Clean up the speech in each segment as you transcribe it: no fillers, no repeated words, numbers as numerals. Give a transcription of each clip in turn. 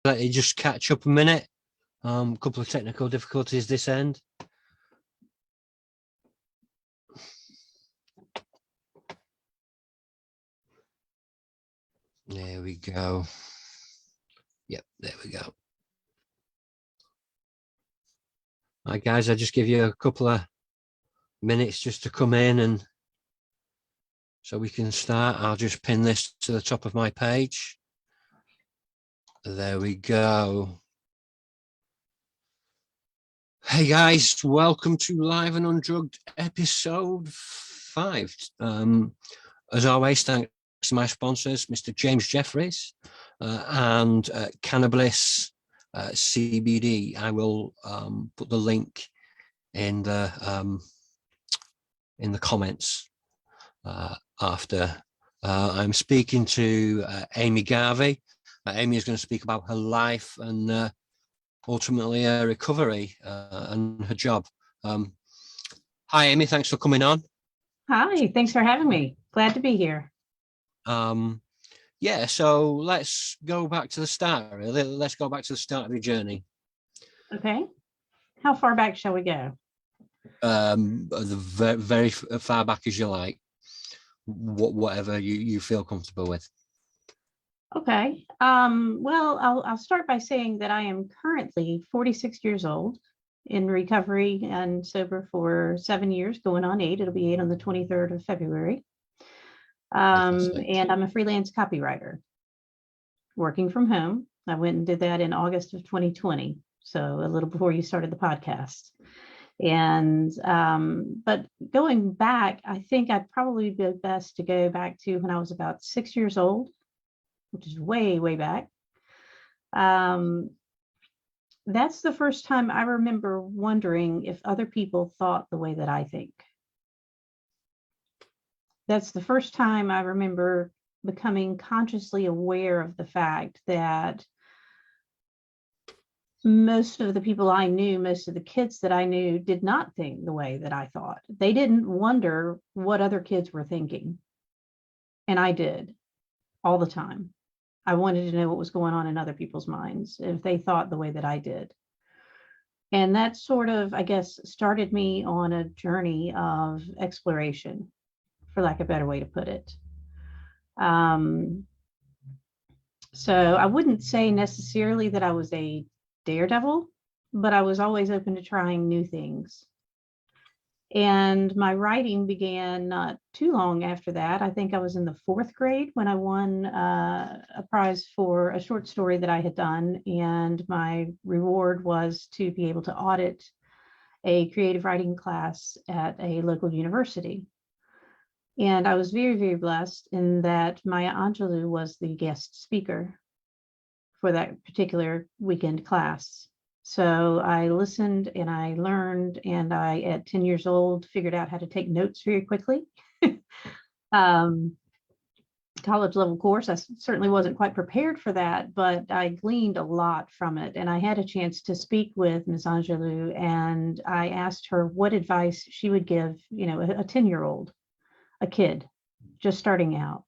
let you just catch up a minute. A couple of technical difficulties this end. There we go. Yep, there we go. All right, guys, I'll just give you a couple of minutes just to come in and so we can start. I'll just pin this to the top of my page. There we go. Hey guys, welcome to Live and Undrugged episode 5. As always, thanks to my sponsors, Mr. James Jeffries and Cannabis CBD. I will put the link in the comments after. I'm speaking to Amy Garvey. Amy is going to speak about her life and ultimately her recovery and her job. Hi, Amy. Thanks for coming on. Hi. Thanks for having me. Glad to be here. Yeah, so let's go back to the start. Really. Let's go back to the start of your journey. Okay. How far back shall we go? The very far back as you like. Whatever you feel comfortable with. Okay. Well, I'll start by saying that I am currently 46 years old, in recovery and sober for 7 years, going on 8. It'll be 8 on the 23rd of February. And I'm a freelance copywriter working from home. I went and did that in August of 2020, so a little before you started the podcast. And but going back, I think I'd probably be best to go back to when I was about 6 years old, which is way back. That's the first time I remember wondering if other people thought the way that I think. That's the first time I remember becoming consciously aware of the fact that most of the people I knew, most of the kids that I knew did not think the way that I thought. They didn't wonder what other kids were thinking. And I did all the time. I wanted to know what was going on in other people's minds, if they thought the way that I did. And that sort of, I guess, started me on a journey of exploration, for lack of a better way to put it. So I wouldn't say necessarily that I was a daredevil, but I was always open to trying new things. And my writing began not too long after that. I think I was in the 4th grade when I won a prize for a short story that I had done. And my reward was to be able to audit a creative writing class at a local university. And I was very blessed in that Maya Angelou was the guest speaker for that particular weekend class. So I listened and I learned, and I, at 10 years old, figured out how to take notes very quickly. College level course, I certainly wasn't quite prepared for that, but I gleaned a lot from it. And I had a chance to speak with Ms. Angelou, and I asked her what advice she would give, a 10-year-old, a kid just starting out.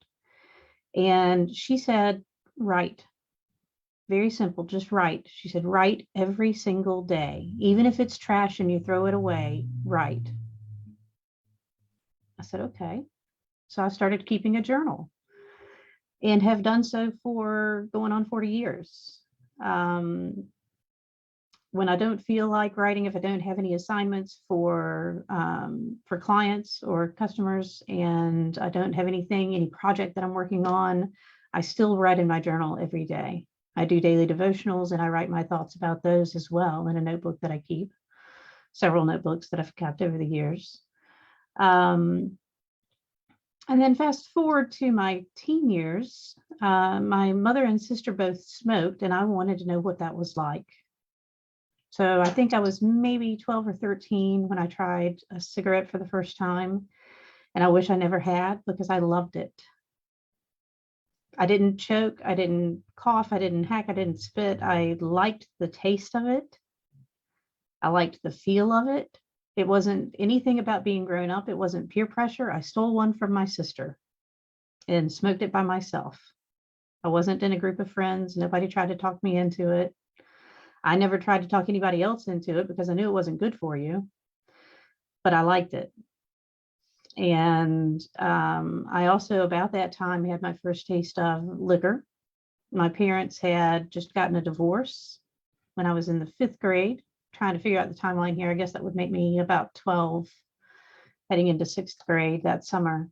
And she said, write. Very simple, just write. She said, write every single day. Even if it's trash and you throw it away, write. I said, okay. So I started keeping a journal and have done so for going on 40 years. When I don't feel like writing, if I don't have any assignments for clients or customers, and I don't have any project that I'm working on, I still write in my journal every day. I do daily devotionals, and I write my thoughts about those as well in a notebook that I keep, several notebooks that I've kept over the years. And then fast forward to my teen years, my mother and sister both smoked, and I wanted to know what that was like. So I think I was maybe 12 or 13 when I tried a cigarette for the first time, and I wish I never had, because I loved it. I didn't choke, I didn't cough, I didn't hack, I didn't spit. I liked the taste of it. I liked the feel of it. It wasn't anything about being grown up. It wasn't peer pressure. I stole one from my sister and smoked it by myself. I wasn't in a group of friends. Nobody tried to talk me into it. I never tried to talk anybody else into it because I knew it wasn't good for you, but I liked it. And I also, about that time, had my first taste of liquor. My parents had just gotten a divorce when I was in the 5th grade, trying to figure out the timeline here. I guess that would make me about 12, heading into 6th grade that summer.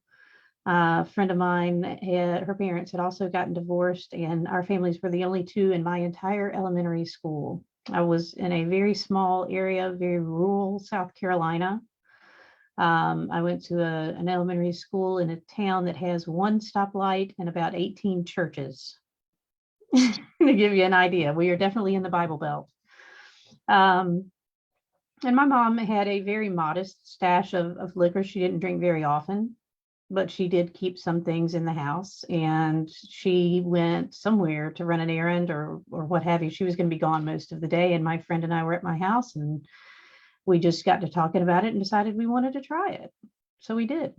A friend of mine, her parents had also gotten divorced, and our families were the only two in my entire elementary school. I was in a very small area, very rural South Carolina. I went to an elementary school in a town that has 1 stoplight and about 18 churches. To give you an idea, we are definitely in the Bible Belt. And my mom had a very modest stash of liquor. She didn't drink very often, but she did keep some things in the house, and she went somewhere to run an errand or what have you. She was going to be gone most of the day, and my friend and I were at my house, and we just got to talking about it and decided we wanted to try it. So we did.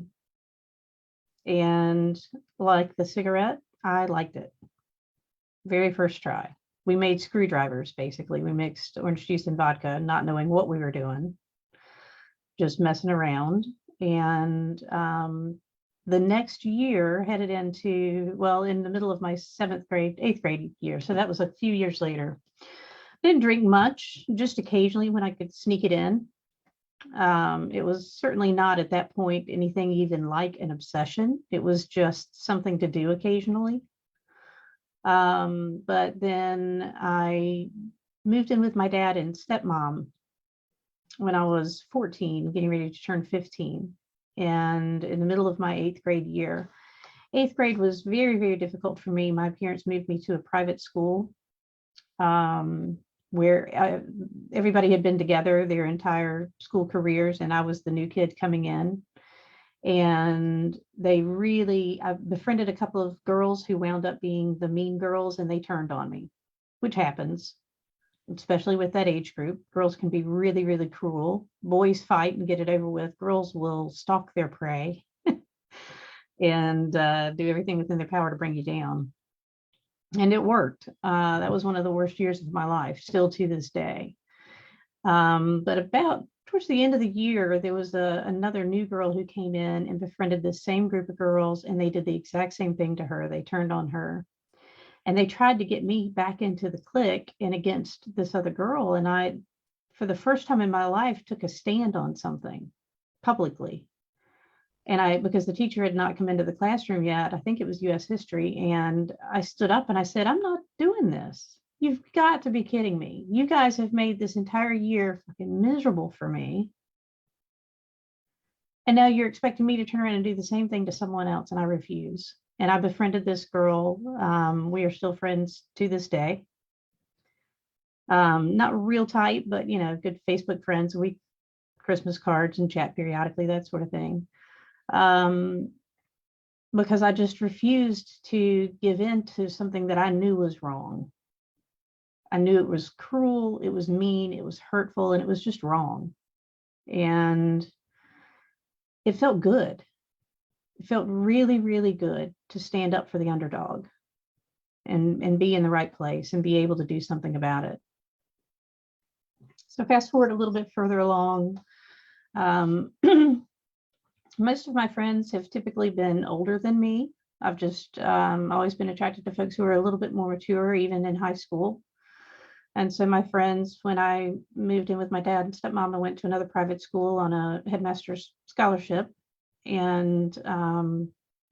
And like the cigarette, I liked it. Very first try. We made screwdrivers, basically. We mixed orange juice and vodka, not knowing what we were doing, just messing around. And the next year, headed into, well, in the middle of my 7th grade, 8th grade year. So that was a few years later. Didn't drink much, just occasionally when I could sneak it in. It was certainly not at that point anything even like an obsession. It was just something to do occasionally. But then I moved in with my dad and stepmom when I was 14, getting ready to turn 15. And in the middle of my 8th grade year, 8th grade was very, very difficult for me. My parents moved me to a private school where everybody had been together their entire school careers, and I was the new kid coming in. And I befriended a couple of girls who wound up being the mean girls, and they turned on me, which happens, especially with that age group. Girls can be really, really cruel. Boys fight and get it over with. Girls will stalk their prey and do everything within their power to bring you down. And it worked. That was one of the worst years of my life, still to this day. But about towards the end of the year, there was another new girl who came in and befriended the same group of girls, and they did the exact same thing to her. They turned on her, and they tried to get me back into the clique and against this other girl. And I, for the first time in my life, took a stand on something publicly. And because the teacher had not come into the classroom yet, I think it was US history, and I stood up and I said, I'm not doing this. You've got to be kidding me. You guys have made this entire year fucking miserable for me. And now you're expecting me to turn around and do the same thing to someone else, and I refuse. And I befriended this girl. We are still friends to this day. Not real tight, but good Facebook friends. We Christmas cards and chat periodically, that sort of thing. Because I just refused to give in to something that I knew was wrong. I knew it was cruel, it was mean, it was hurtful, and it was just wrong. And it felt good. It felt really, really good to stand up for the underdog and be in the right place and be able to do something about it. So fast forward a little bit further along. Most of my friends have typically been older than me. I've just always been attracted to folks who are a little bit more mature, even in high school. And so my friends, when I moved in with my dad and stepmom, I went to another private school on a headmaster's scholarship and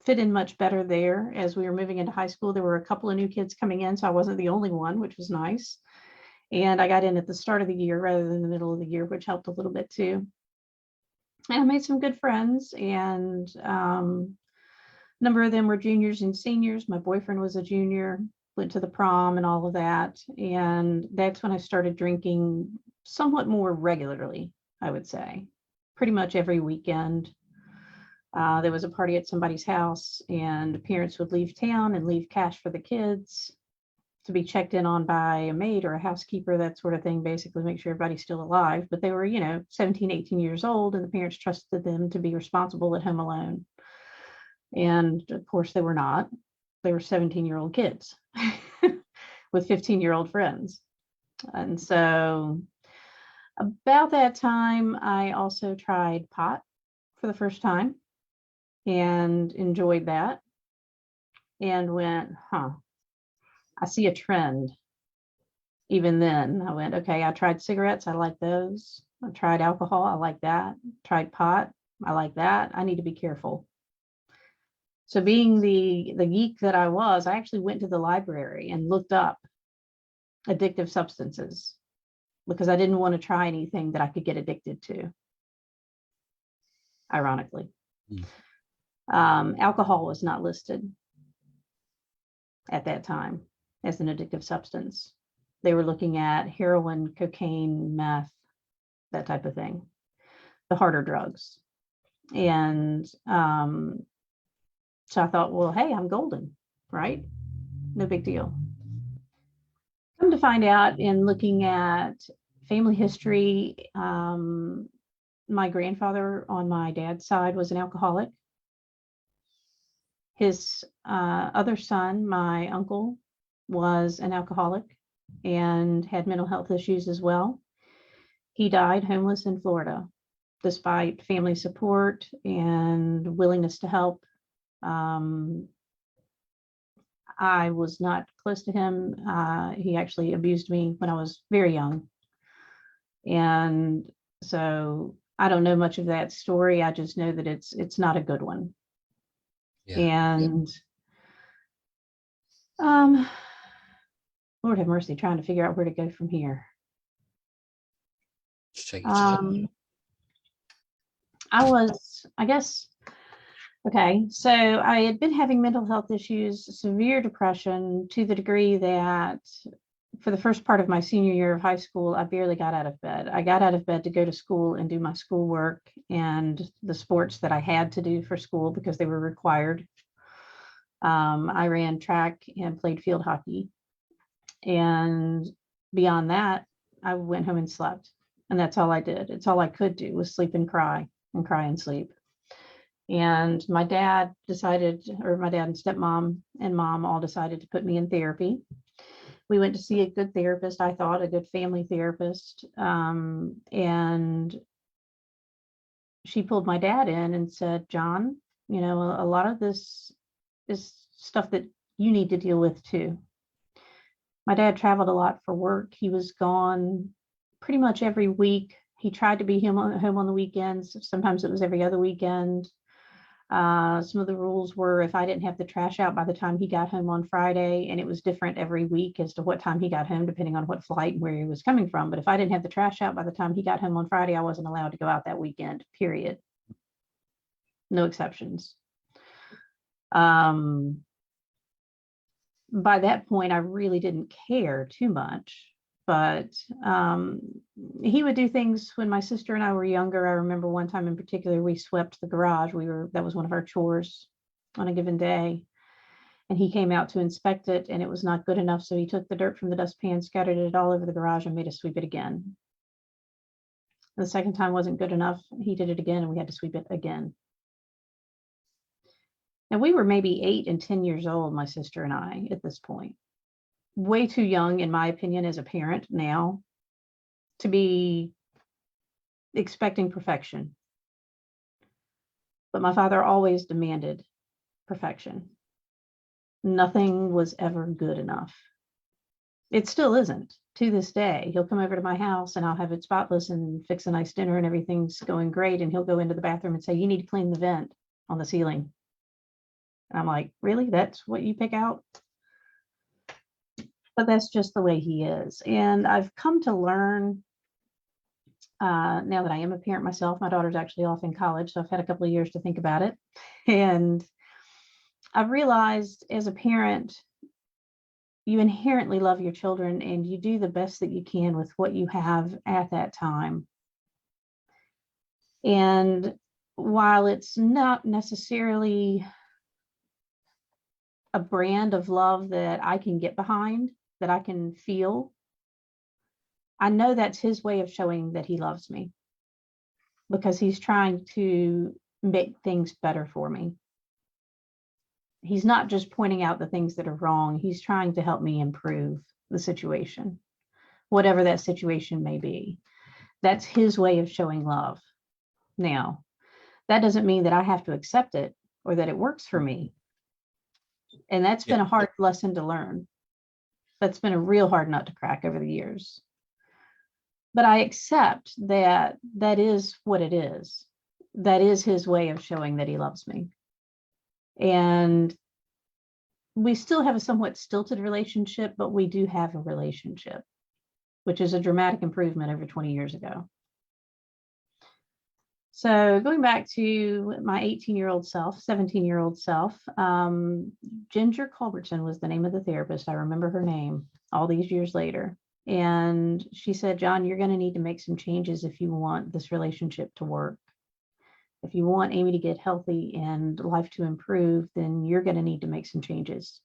fit in much better there. As we were moving into high school, there were a couple of new kids coming in, so I wasn't the only one, which was nice. And I got in at the start of the year rather than the middle of the year, which helped a little bit too. And I made some good friends, and a number of them were juniors and seniors. My boyfriend was a junior, went to the prom and all of that. And that's when I started drinking somewhat more regularly, I would say, pretty much every weekend. There was a party at somebody's house, and parents would leave town and leave cash for the kids to be checked in on by a maid or a housekeeper, that sort of thing, basically make sure everybody's still alive. But they were, 17, 18 years old, and the parents trusted them to be responsible at home alone. And of course they were not. They were 17-year-old kids. with 15-year-old friends. And so about that time, I also tried pot for the first time and enjoyed that and went, I see a trend. Even then, I went, okay, I tried cigarettes. I like those. I tried alcohol. I like that. Tried pot. I like that. I need to be careful. So being the geek that I was, I actually went to the library and looked up addictive substances because I didn't want to try anything that I could get addicted to, ironically. Alcohol was not listed at that time as an addictive substance. They were looking at heroin, cocaine, meth, that type of thing, the harder drugs. And so I thought, well, hey, I'm golden, right? No big deal. Come to find out in looking at family history, my grandfather on my dad's side was an alcoholic. His other son, my uncle, was an alcoholic and had mental health issues as well. He died homeless in Florida, despite family support and willingness to help. I was not close to him. He actually abused me when I was very young. And so I don't know much of that story. I just know that it's not a good one. And Lord have mercy, trying to figure out where to go from here. Okay, so I had been having mental health issues, severe depression, to the degree that for the first part of my senior year of high school, I barely got out of bed. I got out of bed to go to school and do my schoolwork and the sports that I had to do for school because they were required. I ran track and played field hockey. And beyond that, I went home and slept. And that's all I did. It's all I could do was sleep and cry and sleep. And my dad and stepmom and mom all decided to put me in therapy. We went to see a good therapist, I thought, a good family therapist. And she pulled my dad in and said, John, you know, a lot of this is stuff that you need to deal with too. My dad traveled a lot for work. He was gone pretty much every week. He tried to be home on the weekends. Sometimes it was every other weekend. Some of the rules were if I didn't have the trash out by the time he got home on Friday, and it was different every week as to what time he got home, depending on what flight and where he was coming from. But if I didn't have the trash out by the time he got home on Friday, I wasn't allowed to go out that weekend, period. No exceptions. By that point, I really didn't care too much, but he would do things when my sister and I were younger. I remember one time in particular, we swept the garage. That was one of our chores on a given day. And he came out to inspect it, and it was not good enough. So he took the dirt from the dustpan, scattered it all over the garage, and made us sweep it again. The second time wasn't good enough. He did it again, and we had to sweep it again. And we were maybe 8 and 10 years old, my sister and I, at this point. Way too young, in my opinion, as a parent now, to be expecting perfection. But my father always demanded perfection. Nothing was ever good enough. It still isn't to this day. He'll come over to my house and I'll have it spotless and fix a nice dinner and everything's going great. And he'll go into the bathroom and say, you need to clean the vent on the ceiling. And I'm like, really? That's what you pick out? But that's just the way he is. And I've come to learn now that I am a parent myself. My daughter's actually off in college, so I've had a couple of years to think about it. And I've realized as a parent, you inherently love your children and you do the best that you can with what you have at that time. And while it's not necessarily a brand of love that I can get behind, that I can feel, I know that's his way of showing that he loves me because he's trying to make things better for me. He's not just pointing out the things that are wrong. He's trying to help me improve the situation, whatever that situation may be. That's his way of showing love. Now, that doesn't mean that I have to accept it or that it works for me. And that's been a hard lesson to learn. That's been a real hard nut to crack over the years. But I accept that that is what it is. That is his way of showing that he loves me. And we still have a somewhat stilted relationship, but we do have a relationship, which is a dramatic improvement over 20 years ago. So going back to my 18-year-old self, 17-year-old self, Ginger Culbertson was the name of the therapist. I remember her name all these years later. And she said, John, you're going to need to make some changes if you want this relationship to work. If you want Amy to get healthy and life to improve, then you're going to need to make some changes.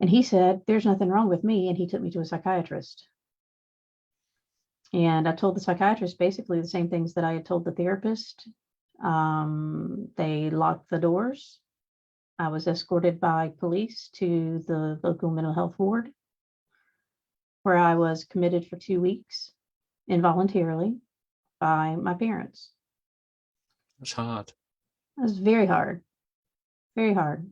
And he said, there's nothing wrong with me. And he took me to a psychiatrist. And I told the psychiatrist basically the same things that I had told the therapist. They locked the doors. I was escorted by police to the local mental health ward, where I was committed for 2 weeks involuntarily by my parents. It's hard. It was very hard, very hard.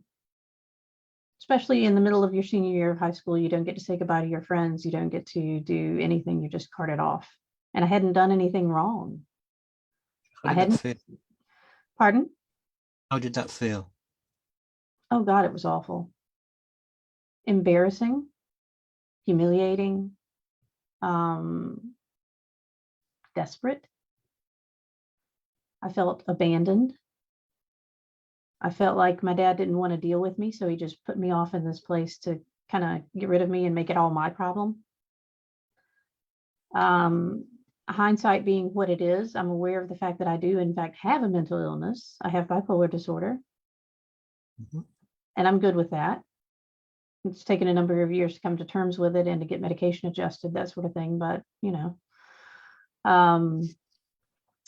Especially in the middle of your senior year of high school, you don't get to say goodbye to your friends. You don't get to do anything. You're just carted off. And I hadn't done anything wrong. How did that feel? Pardon? How did that feel? Oh God, it was awful. Embarrassing, humiliating, desperate. I felt abandoned. I felt like my dad didn't want to deal with me, so he just put me off in this place to kind of get rid of me and make it all my problem. Hindsight being what it is, I'm aware of the fact that I do, in fact, have a mental illness. I have bipolar disorder, and I'm good with that. It's taken a number of years to come to terms with it and to get medication adjusted, that sort of thing. But, you know,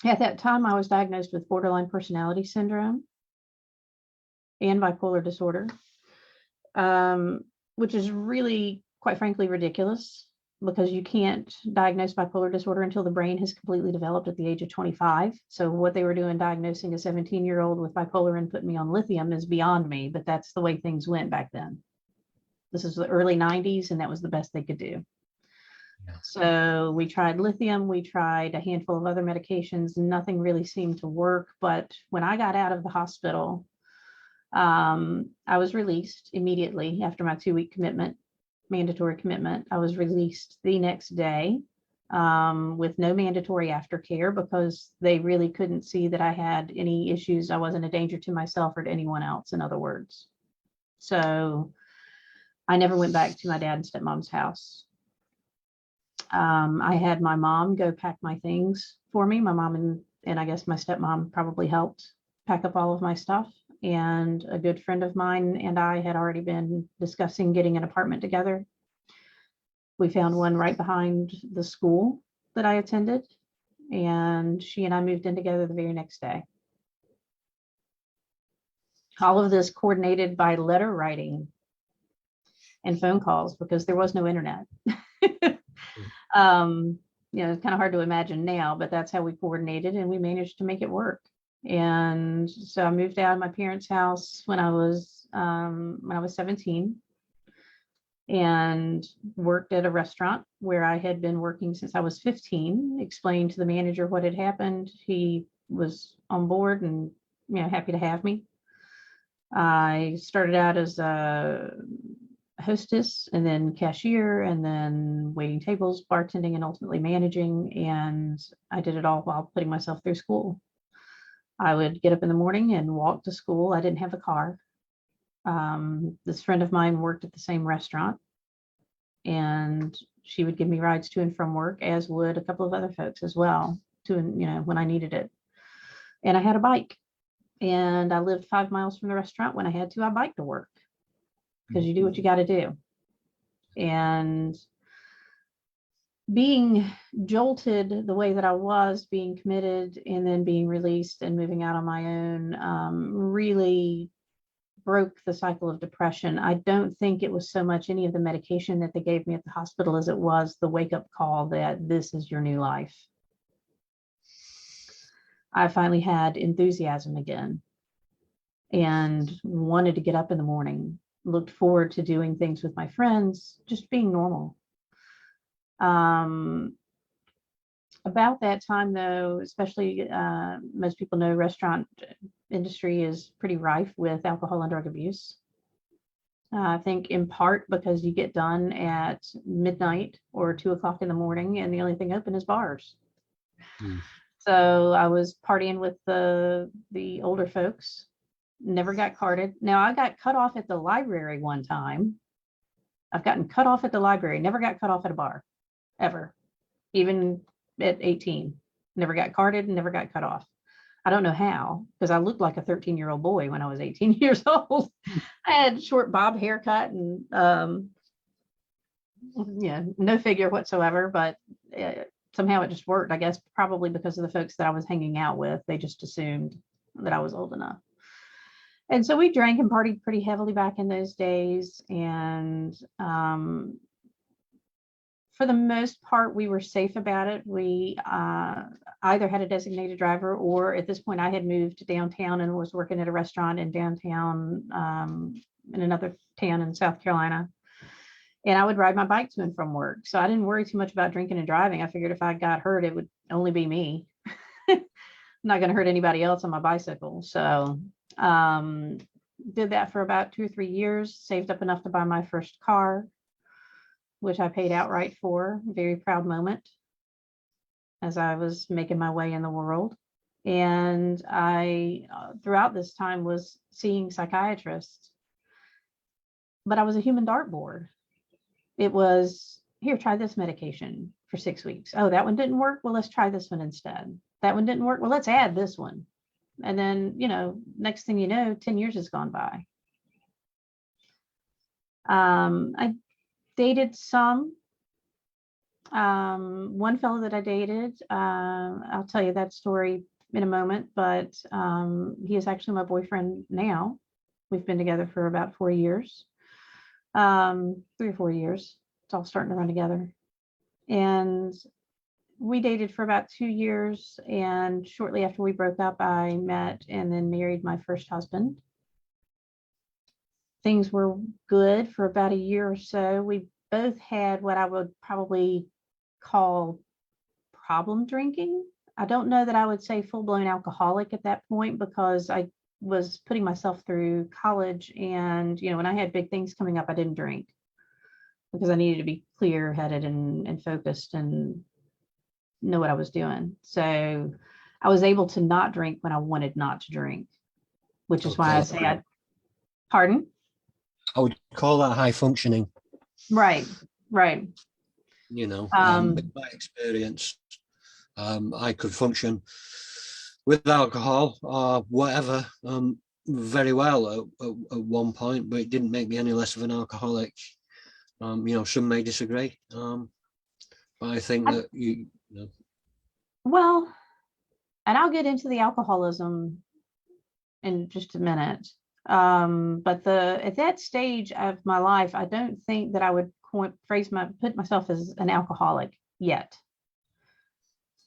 at that time, I was diagnosed with borderline personality syndrome and bipolar disorder, which is really, quite frankly, ridiculous, because you can't diagnose bipolar disorder until the brain has completely developed at the age of 25. So what they were doing diagnosing a 17-year-old with bipolar and putting me on lithium is beyond me, but that's the way things went back then. This is the early 90s, and that was the best they could do. Yeah. So we tried lithium, we tried a handful of other medications, nothing really seemed to work. But when I got out of the hospital, I was released immediately after my 2-week commitment, mandatory commitment. I was released the next day with no mandatory aftercare, because they really couldn't see that I had any issues. I wasn't a danger to myself or to anyone else, in other words. So I never went back to my dad and stepmom's house. I had my mom go pack my things for me. My mom and I guess my stepmom probably helped pack up all of my stuff. And a good friend of mine and I had already been discussing getting an apartment together. We found one right behind the school that I attended, and she and I moved in together the very next day. All of this coordinated by letter writing and phone calls, because there was no internet. You know, it's kind of hard to imagine now, but that's how we coordinated, and we managed to make it work. And so I moved out of my parents' house when I was 17, and worked at a restaurant where I had been working since I was 15. Explained to the manager what had happened. He was on board and, you know, happy to have me. I started out as a hostess, and then cashier, and then waiting tables, bartending, and ultimately managing. And I did it all while putting myself through school. I would get up in the morning and walk to school. I didn't have a car. This friend of mine worked at the same restaurant, and she would give me rides to and from work, as would a couple of other folks as well, to, you know, when I needed it. And I had a bike, and I lived 5 miles from the restaurant. When I had to, I biked to work, because you do what you got to do. And being jolted the way that I was, being committed and then being released and moving out on my own, really broke the cycle of depression, I don't think it was so much any of the medication that they gave me at the hospital as it was the wake-up call that this is your new life. I finally had enthusiasm again and wanted to get up in the morning, looked forward to doing things with my friends, just being normal. About that time, though, especially most people know restaurant industry is pretty rife with alcohol and drug abuse. I think in part because you get done at midnight or 2 o'clock in the morning and the only thing open is bars. So I was partying with the older folks, never got carded. Now I got cut off at the library one time. I've gotten cut off at the library, never got cut off at a bar, ever. Even at 18, never got carded and never got cut off. I don't know how, because I looked like a 13-year-old boy when I was 18 years old. I had short bob haircut and no figure whatsoever, but somehow it just worked. I guess probably because of the folks that I was hanging out with, they just assumed that I was old enough. And so we drank and partied pretty heavily back in those days. And for the most part, we were safe about it. We either had a designated driver, or at this point I had moved downtown and was working at a restaurant in downtown in another town in South Carolina. And I would ride my bike to and from work. So I didn't worry too much about drinking and driving. I figured if I got hurt, it would only be me. I'm not going to hurt anybody else on my bicycle. So did that for about 2 or 3 years, saved up enough to buy my first car, which I paid outright for. Very proud moment as I was making my way in the world. And I, throughout this time, was seeing psychiatrists, but I was a human dartboard. It was, here, try this medication for 6 weeks. Oh, that one didn't work. Well, let's try this one instead. That one didn't work. Well, let's add this one. And then, next thing you know, 10 years has gone by. I dated some. One fellow that I dated, I'll tell you that story in a moment, but he is actually my boyfriend now. We've been together for about 4 years, 3 or 4 years. It's all starting to run together. And we dated for about 2 years. And shortly after we broke up, I met and then married my first husband. Things were good for about a year or so. We both had what I would probably call problem drinking. I don't know that I would say full-blown alcoholic at that point, because I was putting myself through college, and when I had big things coming up, I didn't drink because I needed to be clear-headed and focused and know what I was doing. So I was able to not drink when I wanted not to drink, which is why I say pardon? I would call that high functioning. Right. With my experience, I could function with alcohol or whatever very well at one point, but it didn't make me any less of an alcoholic. Some may disagree, but I think that Well, and I'll get into the alcoholism in just a minute. But at that stage of my life, I don't think that I would put myself as an alcoholic yet.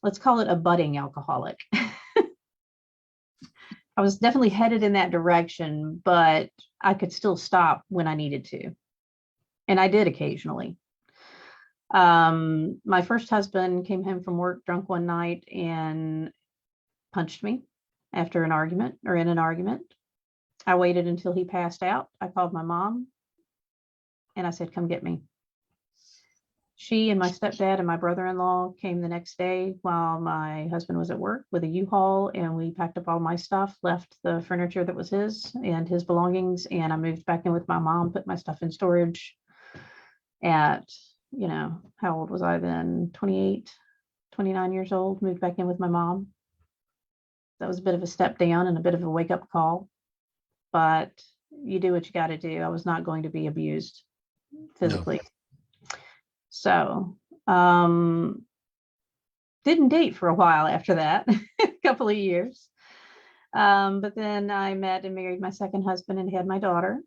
Let's call it a budding alcoholic. I was definitely headed in that direction, but I could still stop when I needed to. And I did occasionally. My first husband came home from work drunk one night and punched me after an argument or in an argument. I waited until he passed out. I called my mom and I said, come get me. She and my stepdad and my brother-in-law came the next day while my husband was at work with a U-Haul, and we packed up all my stuff, left the furniture that was his and his belongings, and I moved back in with my mom, put my stuff in storage at, how old was I then? 28, 29 years old, moved back in with my mom. That was a bit of a step down and a bit of a wake-up call, but you do what you got to do. I was not going to be abused physically. No. So, didn't date for a while after that, a couple of years. But then I met and married my second husband and had my daughter.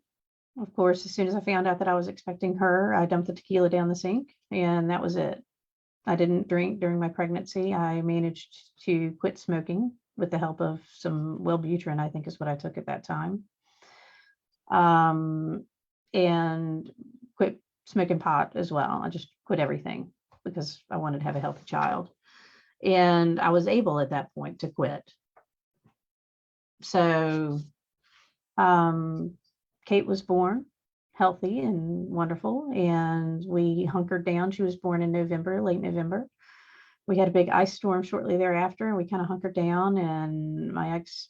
Of course, as soon as I found out that I was expecting her, I dumped the tequila down the sink, and that was it. I didn't drink during my pregnancy. I managed to quit smoking with the help of some Wellbutrin, I think is what I took at that time. And quit smoking pot as well. I just quit everything because I wanted to have a healthy child. And I was able at that point to quit. So Kate was born healthy and wonderful, and we hunkered down. She was born in November, late November. We had a big ice storm shortly thereafter, and we kind of hunkered down, and my ex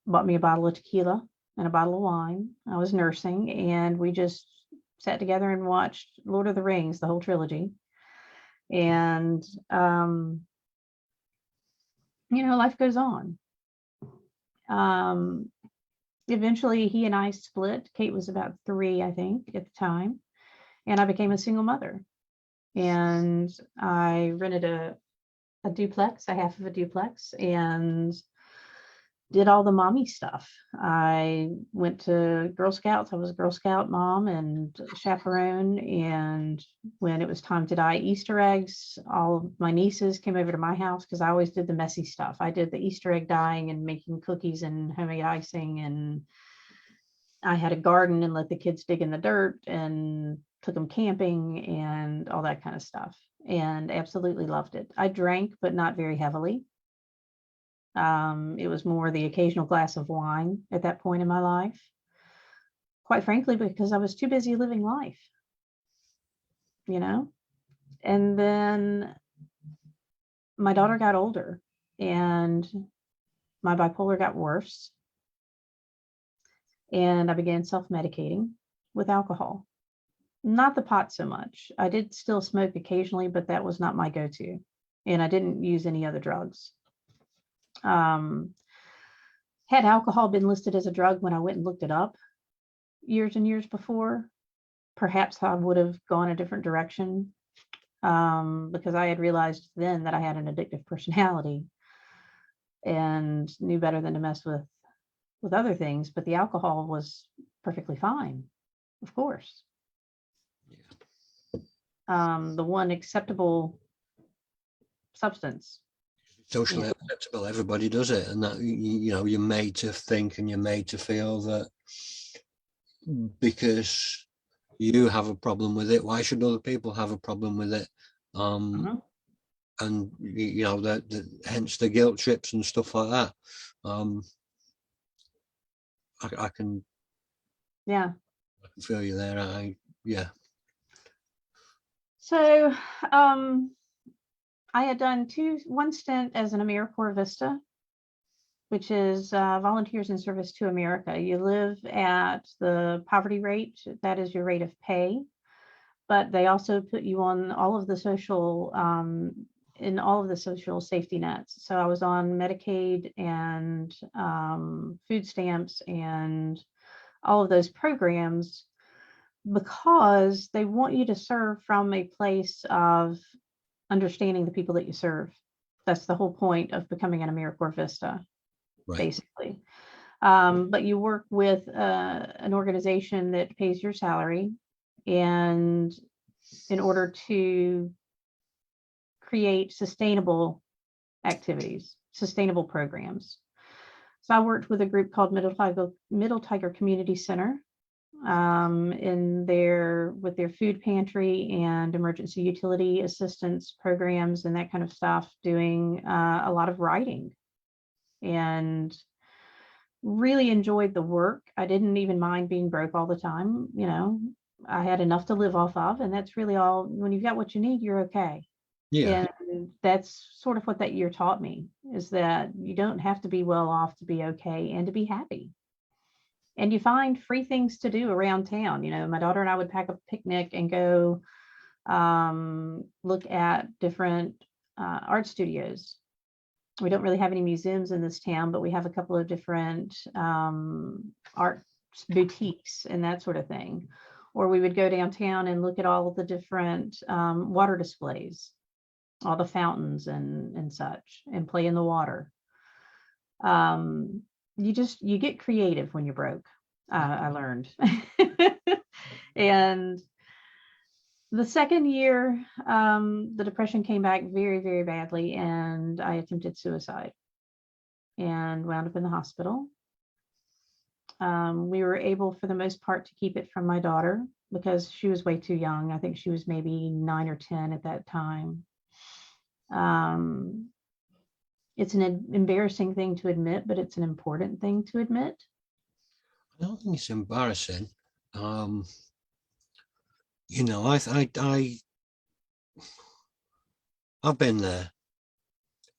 bought me a bottle of tequila and a bottle of wine. I was nursing, and we just sat together and watched Lord of the Rings, the whole trilogy. And, life goes on. Eventually, he and I split. Kate was about 3, I think, at the time. And I became a single mother. And I rented a duplex, a half of a duplex, and did all the mommy stuff. I went to Girl Scouts. I was a Girl Scout mom and chaperone. And when it was time to dye Easter eggs, all of my nieces came over to my house because I always did the messy stuff. I did the Easter egg dyeing and making cookies and homemade icing. And I had a garden and let the kids dig in the dirt and took them camping and all that kind of stuff. And absolutely loved it. I drank, but not very heavily. It was more the occasional glass of wine at that point in my life, quite frankly, because I was too busy living life, And then my daughter got older and my bipolar got worse. And I began self-medicating with alcohol. Not the pot so much. I did still smoke occasionally, but that was not my go-to. And I didn't use any other drugs. Had alcohol been listed as a drug when I went and looked it up years and years before, perhaps I would have gone a different direction, because I had realized then that I had an addictive personality and knew better than to mess with other things. But the alcohol was perfectly fine, of course. The one acceptable substance. Socially acceptable, everybody does it, and that you're made to think and you're made to feel that because you have a problem with it, why should other people have a problem with it? And hence the guilt trips and stuff like that. I can feel you there. So I had done one stint as an AmeriCorps Vista, which is Volunteers in Service to America. You live at the poverty rate, that is your rate of pay, but they also put you on all of the social, in all of the social safety nets. So I was on Medicaid and food stamps and all of those programs because they want you to serve from a place of understanding the people that you serve. That's the whole point of becoming an AmeriCorps Vista, right, basically. But you work with an organization that pays your salary, and in order to create sustainable activities, sustainable programs. So I worked with a group called Middle Tiger Community Center, with their food pantry and emergency utility assistance programs and that kind of stuff, doing a lot of writing, and really enjoyed the work. I didn't even mind being broke all the time. I had enough to live off of, and that's really all. When you've got what you need, you're okay. Yeah. And that's sort of what that year taught me, is that you don't have to be well off to be okay and to be happy. And you find free things to do around town. My daughter and I would pack a picnic and go look at different art studios. We don't really have any museums in this town, but we have a couple of different art boutiques and that sort of thing. Or we would go downtown and look at all of the different water displays, all the fountains and such, and play in the water. you get creative when you're broke. I learned. And the second year, the depression came back very, very badly, and I attempted suicide and wound up in the hospital. We were able, for the most part, to keep it from my daughter because she was way too young. I think she was maybe 9 or 10 at that time. It's an embarrassing thing to admit, but it's an important thing to admit. I don't think it's embarrassing. You know, I've been there,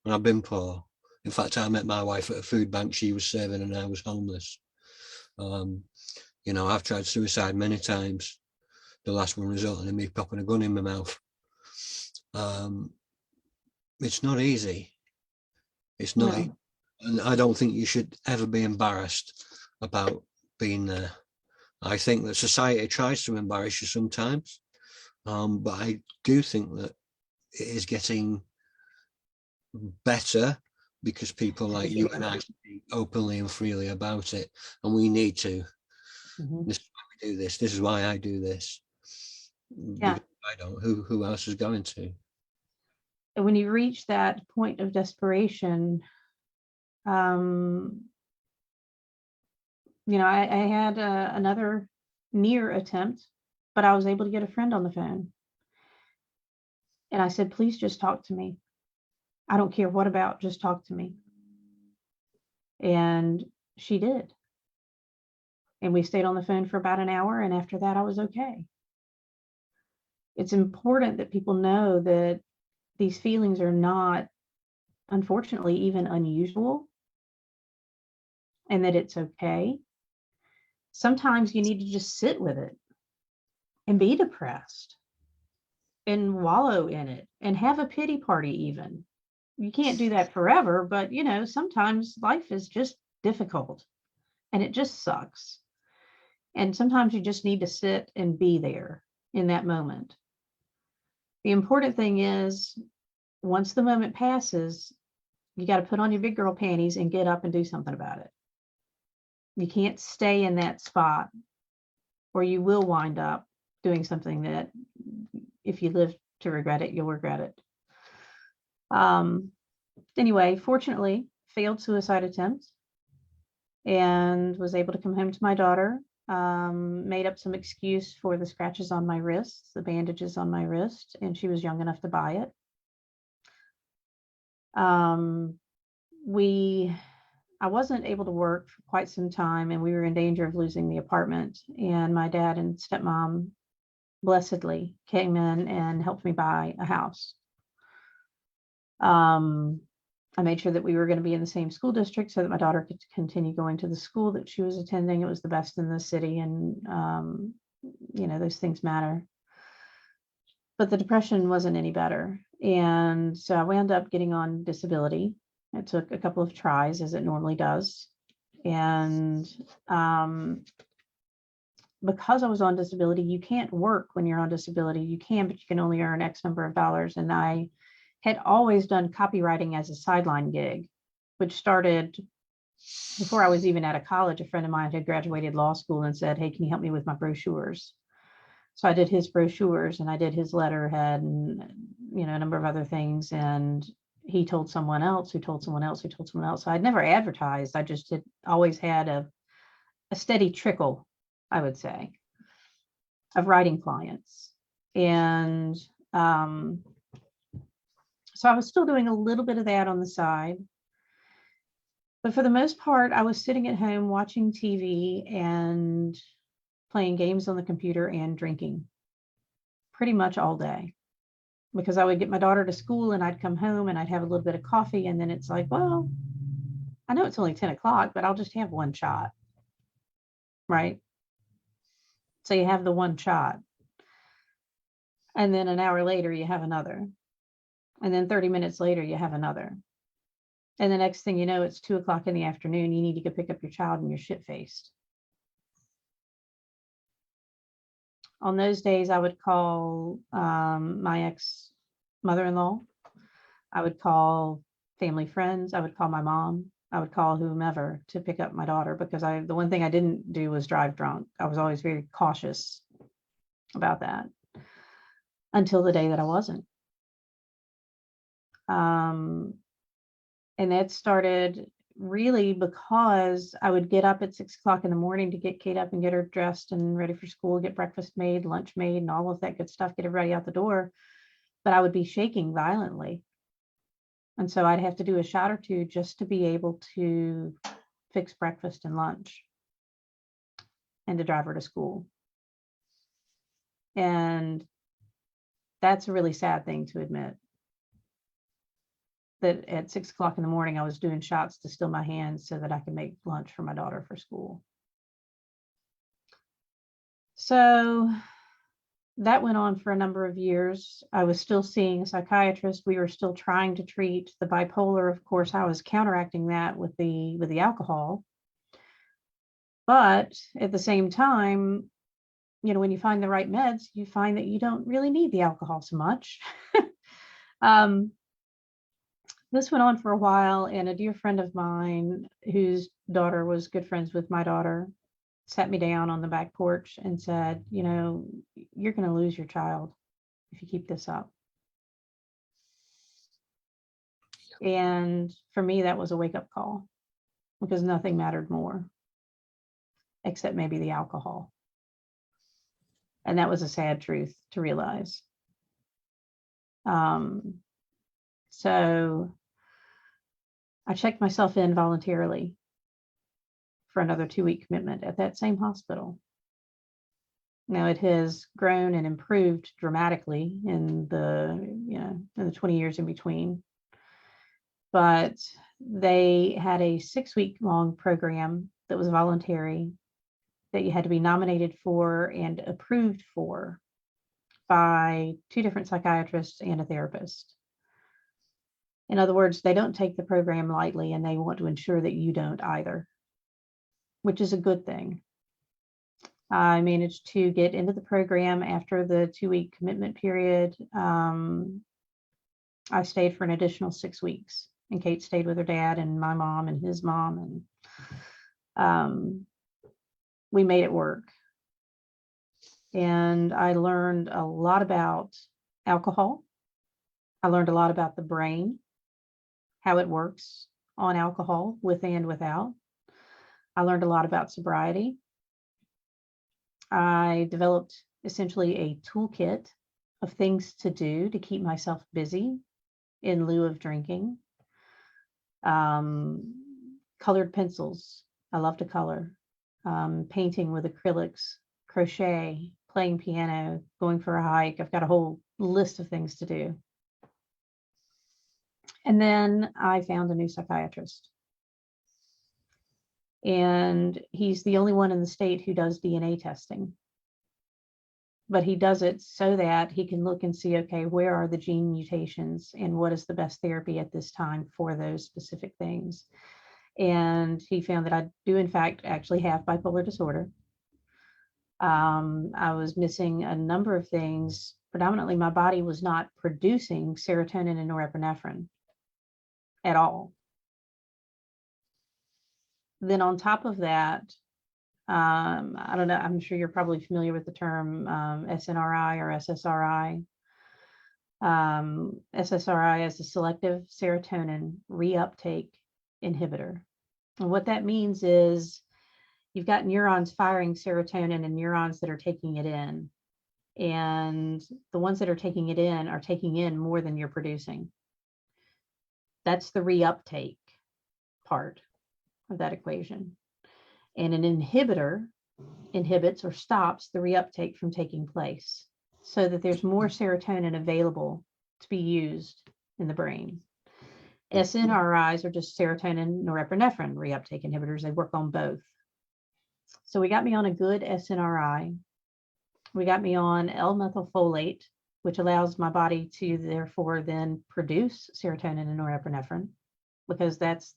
and I've been poor. In fact, I met my wife at a food bank. She was serving, and I was homeless. You know, I've tried suicide many times. The last one resulting in me popping a gun in my mouth. It's not easy. It's not, No. and I don't think you should ever be embarrassed about being there. I think that society tries to embarrass you sometimes, but I do think that it is getting better because people like you and I speak openly and freely about it, and we need to. This is why we do this. This is why I do this. Yeah. Because I don't. Who else is going to? And when you reach that point of desperation, you know, I had another near attempt, but I was able to get a friend on the phone. And I said, please just talk to me. I don't care what about, just talk to me. And she did. And we stayed on the phone for about an hour. And after that, I was okay. It's important that people know that these feelings are not, unfortunately, even unusual, and that it's okay. Sometimes you need to just sit with it and be depressed and wallow in it and have a pity party even. You can't do that forever, but you know, sometimes life is just difficult and it just sucks. And sometimes you just need to sit and be there in that moment. The important thing is, once the moment passes, you got to put on your big girl panties and get up and do something about it. You can't stay in that spot, or you will wind up doing something that, if you live to regret it, you'll regret it. Anyway, fortunately, failed suicide attempt and was able to come home to my daughter. Made up some excuse for the scratches on my wrists, the bandages on my wrist, and she was young enough to buy it. I wasn't able to work for quite some time, and we were in danger of losing the apartment. And my dad and stepmom blessedly came in and helped me buy a house. I made sure that we were going to be in the same school district so that my daughter could continue going to the school that she was attending. It was the best in the city, and you know, those things matter. But the depression wasn't any better. And so I wound up getting on disability. It took a couple of tries, as it normally does. And because I was on disability, you can't work when you're on disability. You can, but you can only earn X number of dollars. And I had always done copywriting as a sideline gig, which started before I was even out of college. A friend of mine had graduated law school and said, hey, can you help me with my brochures? So I did his brochures and I did his letterhead and, you know, a number of other things. And he told someone else who told someone else who told someone else. So I'd never advertised. I just had always had a steady trickle, I would say, of writing clients. And so I was still doing a little bit of that on the side. But for the most part, I was sitting at home watching TV and playing games on the computer and drinking pretty much all day, because I would get my daughter to school and I'd come home and I'd have a little bit of coffee. And then it's like, well, I know it's only 10 o'clock, but I'll just have one shot. Right. So you have the one shot. And then an hour later, you have another. And then 30 minutes later, you have another. And the next thing you know, it's 2 o'clock in the afternoon. You need to go pick up your child and you're shit-faced. On those days, I would call my ex-mother-in-law. I would call family friends. I would call my mom. I would call whomever to pick up my daughter, because the one thing I didn't do was drive drunk. I was always very cautious about that until the day that I wasn't. And that started really because I would get up at 6 o'clock in the morning to get Kate up and get her dressed and ready for school, get breakfast made, lunch made, and all of that good stuff, get everybody out the door. But I would be shaking violently. And so I'd have to do a shot or two just to be able to fix breakfast and lunch and to drive her to school. And that's a really sad thing to admit, that at 6 o'clock in the morning, I was doing shots to still my hands so that I could make lunch for my daughter for school. So that went on for a number of years. I was still seeing a psychiatrist. We were still trying to treat the bipolar. Of course, I was counteracting that with the alcohol. But at the same time, when you find the right meds, you find that you don't really need the alcohol so much. This went on for a while, and a dear friend of mine, whose daughter was good friends with my daughter, sat me down on the back porch and said, you're going to lose your child if you keep this up. And for me, that was a wake-up call, because nothing mattered more except maybe the alcohol. And that was a sad truth to realize. So I checked myself in voluntarily for another 2-week commitment at that same hospital. Now, it has grown and improved dramatically in the 20 years in between. But they had a 6-week long program that was voluntary, that you had to be nominated for and approved for by 2 different psychiatrists and a therapist. In other words, they don't take the program lightly, and they want to ensure that you don't either, which is a good thing. I managed to get into the program after the 2-week commitment period. I stayed for an additional 6 weeks, and Kate stayed with her dad and my mom and his mom, and we made it work. And I learned a lot about alcohol. I learned a lot about the brain, how it works on alcohol, with and without. I learned a lot about sobriety. I developed essentially a toolkit of things to do to keep myself busy in lieu of drinking. Colored pencils. I love to color. Painting with acrylics, crochet, playing piano, going for a hike. I've got a whole list of things to do. And then I found a new psychiatrist. And he's the only one in the state who does DNA testing. But he does it so that he can look and see, okay, where are the gene mutations and what is the best therapy at this time for those specific things. And he found that I do, in fact, actually have bipolar disorder. I was missing a number of things. Predominantly, my body was not producing serotonin and norepinephrine at all. Then on top of that, I don't know, I'm sure you're probably familiar with the term SNRI or SSRI. SSRI is a selective serotonin reuptake inhibitor. And what that means is you've got neurons firing serotonin and neurons that are taking it in. And the ones that are taking it in are taking in more than you're producing. That's the reuptake part of that equation. And an inhibitor inhibits or stops the reuptake from taking place so that there's more serotonin available to be used in the brain. SNRIs are just serotonin norepinephrine reuptake inhibitors. They work on both. So we got me on a good SNRI. We got me on L-methylfolate, which allows my body to therefore then produce serotonin and norepinephrine, because that's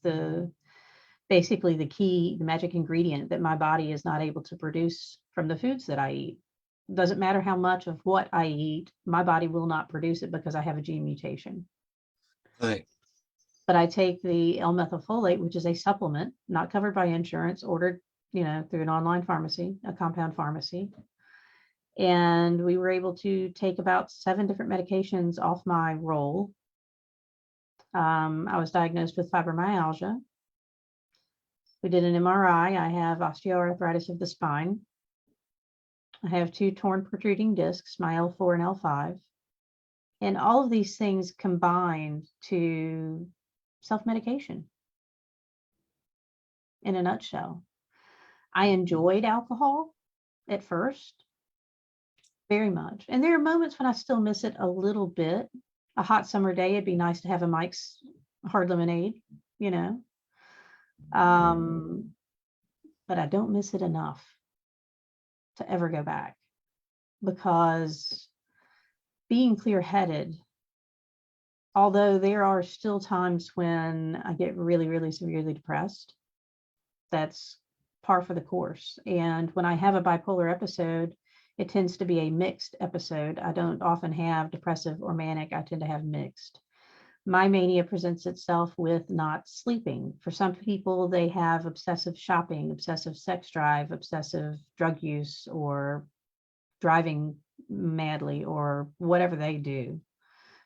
basically the key, the magic ingredient that my body is not able to produce from the foods that I eat. Doesn't matter how much of what I eat, my body will not produce it because I have a gene mutation. Right. but I take the L-methylfolate, which is a supplement not covered by insurance, ordered, through an online pharmacy, a compound pharmacy. And we were able to take about 7 different medications off my roll. I was diagnosed with fibromyalgia. We did an MRI. I have osteoarthritis of the spine. I have 2 torn protruding discs, my L4 and L5. And all of these things combined to self-medication in a nutshell. I enjoyed alcohol at first, very much. And there are moments when I still miss it a little bit. A hot summer day, it'd be nice to have a Mike's hard lemonade, but I don't miss it enough to ever go back, because being clear-headed, although there are still times when I get really, really severely depressed, that's par for the course. And when I have a bipolar episode, it tends to be a mixed episode. I don't often have depressive or manic. I tend to have mixed. My mania presents itself with not sleeping. For some people, they have obsessive shopping, obsessive sex drive, obsessive drug use, or driving madly, or whatever they do.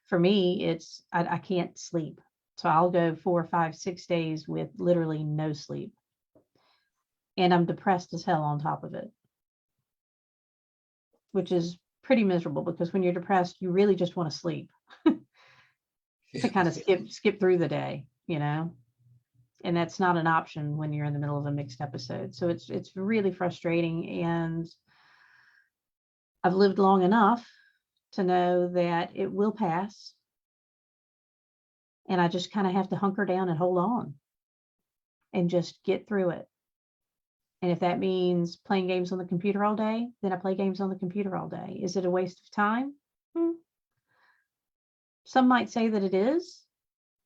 For me, it's I can't sleep. So I'll go 4, 5, 6 days with literally no sleep. And I'm depressed as hell on top of it, which is pretty miserable, because when you're depressed, you really just want to sleep to kind of skip through the day, and that's not an option when you're in the middle of a mixed episode. So it's really frustrating, and I've lived long enough to know that it will pass, and I just kind of have to hunker down and hold on and just get through it. And if that means playing games on the computer all day, then I play games on the computer all day. Is it a waste of time? Some might say that it is,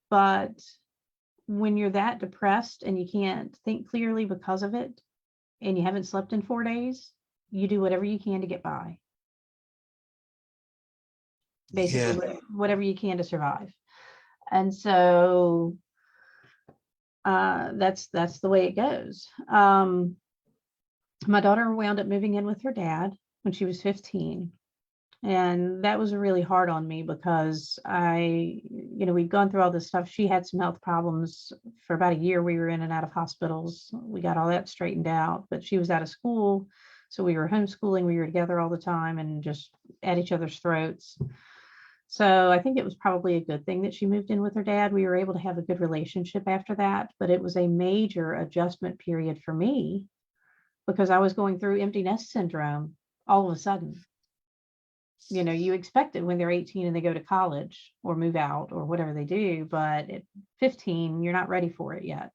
but when you're that depressed and you can't think clearly because of it, and you haven't slept in 4 days, you do whatever you can to get by. Basically, whatever you can to survive. And so that's the way it goes. My daughter wound up moving in with her dad when she was 15. And that was really hard on me, because we'd gone through all this stuff. She had some health problems for about a year. We were in and out of hospitals. We got all that straightened out, but she was out of school. So we were homeschooling. We were together all the time and just at each other's throats. So I think it was probably a good thing that she moved in with her dad. We were able to have a good relationship after that, but it was a major adjustment period for me, because I was going through empty nest syndrome all of a sudden. You expect it when they're 18 and they go to college or move out or whatever they do, but at 15, you're not ready for it yet.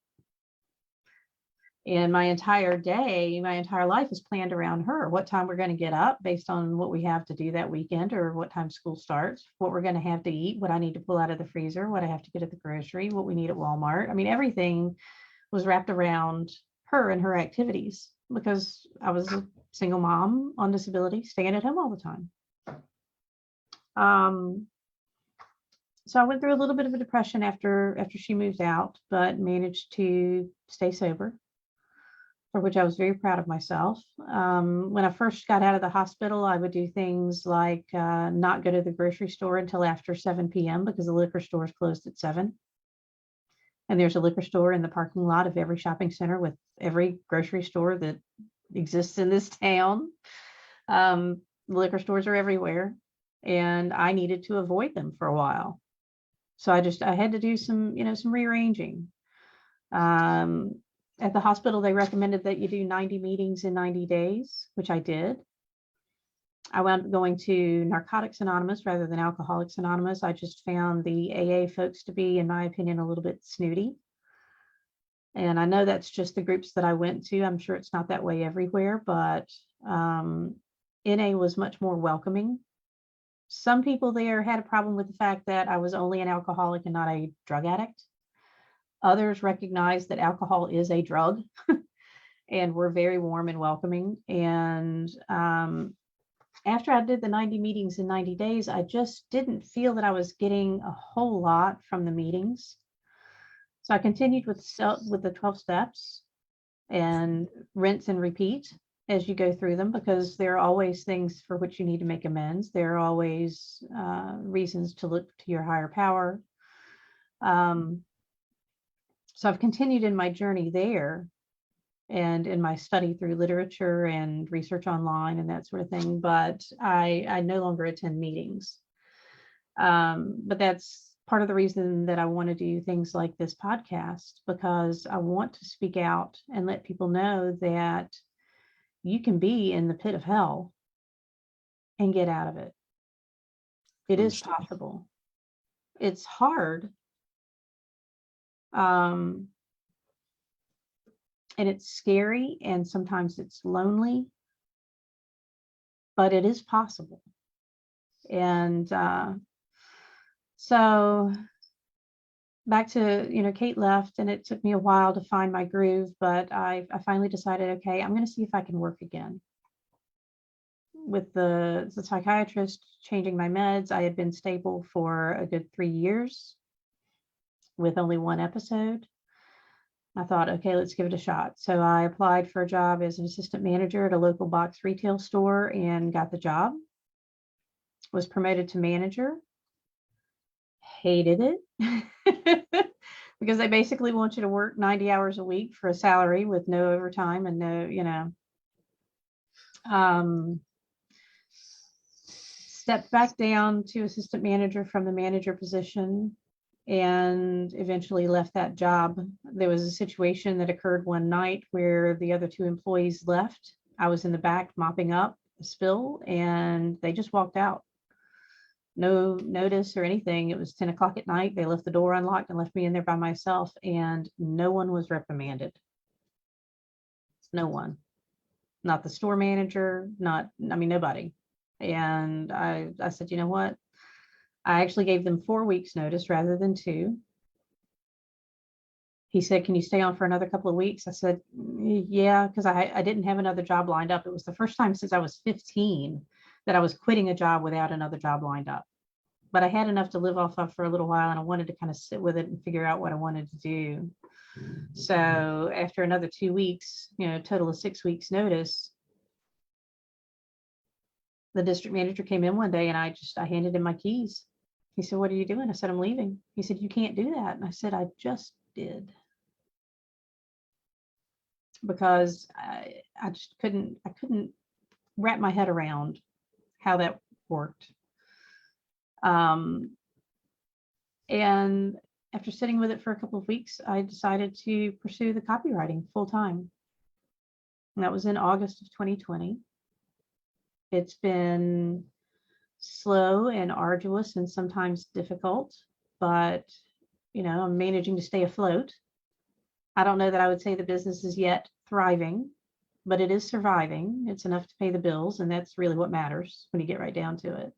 And my entire life is planned around her. What time we're going to get up based on what we have to do that weekend, or what time school starts, what we're going to have to eat, what I need to pull out of the freezer, what I have to get at the grocery, what we need at Walmart. I mean, everything was wrapped around her and her activities, because I was a single mom on disability, staying at home all the time. So I went through a little bit of a depression after she moved out, but managed to stay sober, for which I was very proud of myself. When I first got out of the hospital, I would do things like not go to the grocery store until after 7 p.m. because the liquor stores closed at 7. And there's a liquor store in the parking lot of every shopping center, with every grocery store that exists in this town. Liquor stores are everywhere, and I needed to avoid them for a while. So I had to do some rearranging. At the hospital, they recommended that you do 90 meetings in 90 days, which I did. I wound up going to Narcotics Anonymous rather than Alcoholics Anonymous. I just found the AA folks to be, in my opinion, a little bit snooty. And I know that's just the groups that I went to. I'm sure it's not that way everywhere, but NA was much more welcoming. Some people there had a problem with the fact that I was only an alcoholic and not a drug addict. Others recognized that alcohol is a drug and were very warm and welcoming. And after I did the 90 meetings in 90 days, I just didn't feel that I was getting a whole lot from the meetings. So I continued with the 12 steps and rinse and repeat as you go through them, because there are always things for which you need to make amends. There are always reasons to look to your higher power. So I've continued in my journey there and in my study through literature and research online and that sort of thing, but I no longer attend meetings. But that's part of the reason that I want to do things like this podcast, because I want to speak out and let people know that you can be in the pit of hell and get out of it. It is possible. It's hard. And it's scary, and sometimes it's lonely, but it is possible. And so back to, Kate left, and it took me a while to find my groove, but I finally decided, okay, I'm going to see if I can work again. With the psychiatrist changing my meds, I had been stable for a good 3 years with only one episode. I thought, okay, let's give it a shot. So I applied for a job as an assistant manager at a local box retail store and got the job. Was promoted to manager. Hated it because they basically want you to work 90 hours a week for a salary with no overtime and no, stepped back down to assistant manager from the manager position and eventually left that job. There was a situation that occurred one night where the other 2 employees left. I was in the back mopping up a spill, and they just walked out. No notice or anything. It was 10 o'clock at night. They left the door unlocked and left me in there by myself, and no one was reprimanded. No one. Not the store manager, nobody. And I said, you know what? I actually gave them 4 weeks notice rather than 2. He said, can you stay on for another couple of weeks? I said, yeah, because I didn't have another job lined up. It was the first time since I was 15 that I was quitting a job without another job lined up. But I had enough to live off of for a little while, and I wanted to kind of sit with it and figure out what I wanted to do. So after another 2 weeks, total of 6 weeks notice, the district manager came in one day, and I handed him my keys. He said, what are you doing? I said, I'm leaving. He said, you can't do that. And I said, I just did. Because I just couldn't wrap my head around how that worked. And after sitting with it for a couple of weeks, I decided to pursue the copywriting full time. And that was in August of 2020. It's been slow and arduous and sometimes difficult, but I'm managing to stay afloat. I don't know that I would say the business is yet thriving, but it is surviving. It's enough to pay the bills, and that's really what matters when you get right down to it.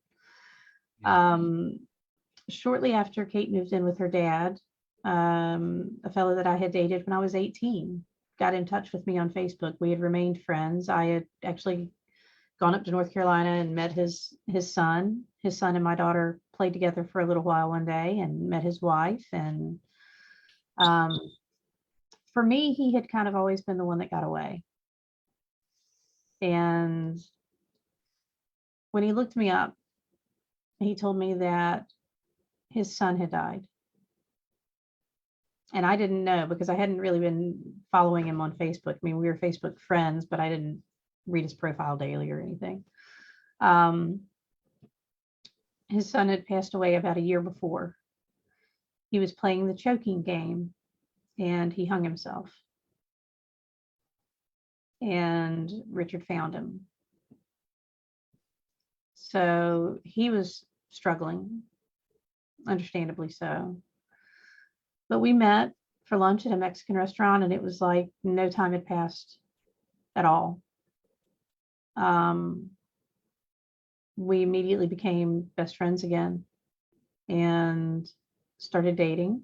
Shortly after Kate moved in with her dad, a fellow that I had dated when I was 18 got in touch with me on Facebook. We had remained friends. I had actually gone up to North Carolina and met his son. His son and my daughter played together for a little while one day and met his wife. And for me, he had kind of always been the one that got away. And when he looked me up, he told me that his son had died. And I didn't know, because I hadn't really been following him on Facebook. I mean, we were Facebook friends, but I didn't read his profile daily or anything. His son had passed away about a year before. He was playing the choking game, and he hung himself. And Richard found him. So he was struggling, understandably so. But we met for lunch at a Mexican restaurant, and it was like no time had passed at all. We immediately became best friends again and started dating.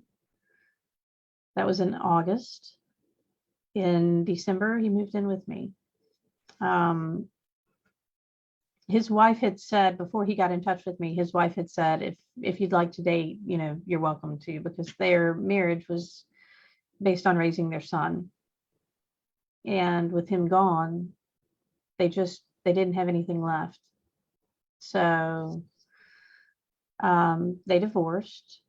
That was in August. In December, he moved in with me. His wife had said, before he got in touch with me, his wife had said, if you'd like to date, you're welcome to, because their marriage was based on raising their son. And with him gone, they didn't have anything left. So they divorced,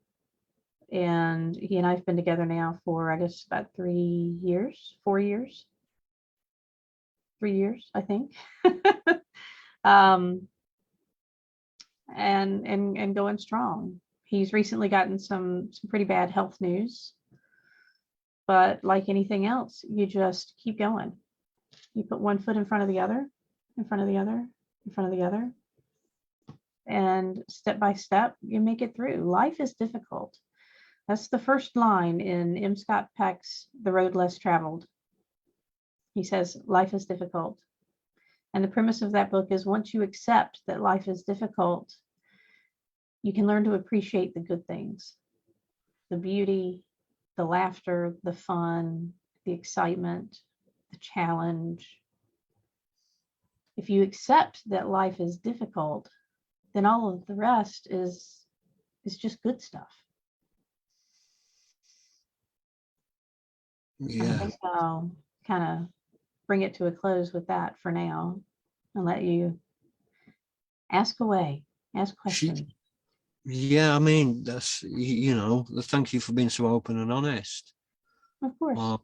and he and I have been together now for, I guess, about 4 years, I think. And going strong. He's recently gotten some pretty bad health news, but like anything else, you just keep going. You put one foot in front of the other, in front of the other, in front of the other, and step by step, you make it through. Life is difficult. That's the first line in M. Scott Peck's The Road Less Traveled. He says, life is difficult. And the premise of that book is, once you accept that life is difficult, you can learn to appreciate the good things, the beauty, the laughter, the fun, the excitement, the challenge. If you accept that life is difficult, then all of the rest is just good stuff. Yeah. I think I'll kind of bring it to a close with that for now and let you ask away, ask questions. Yeah, I mean, that's, thank you for being so open and honest. Of course.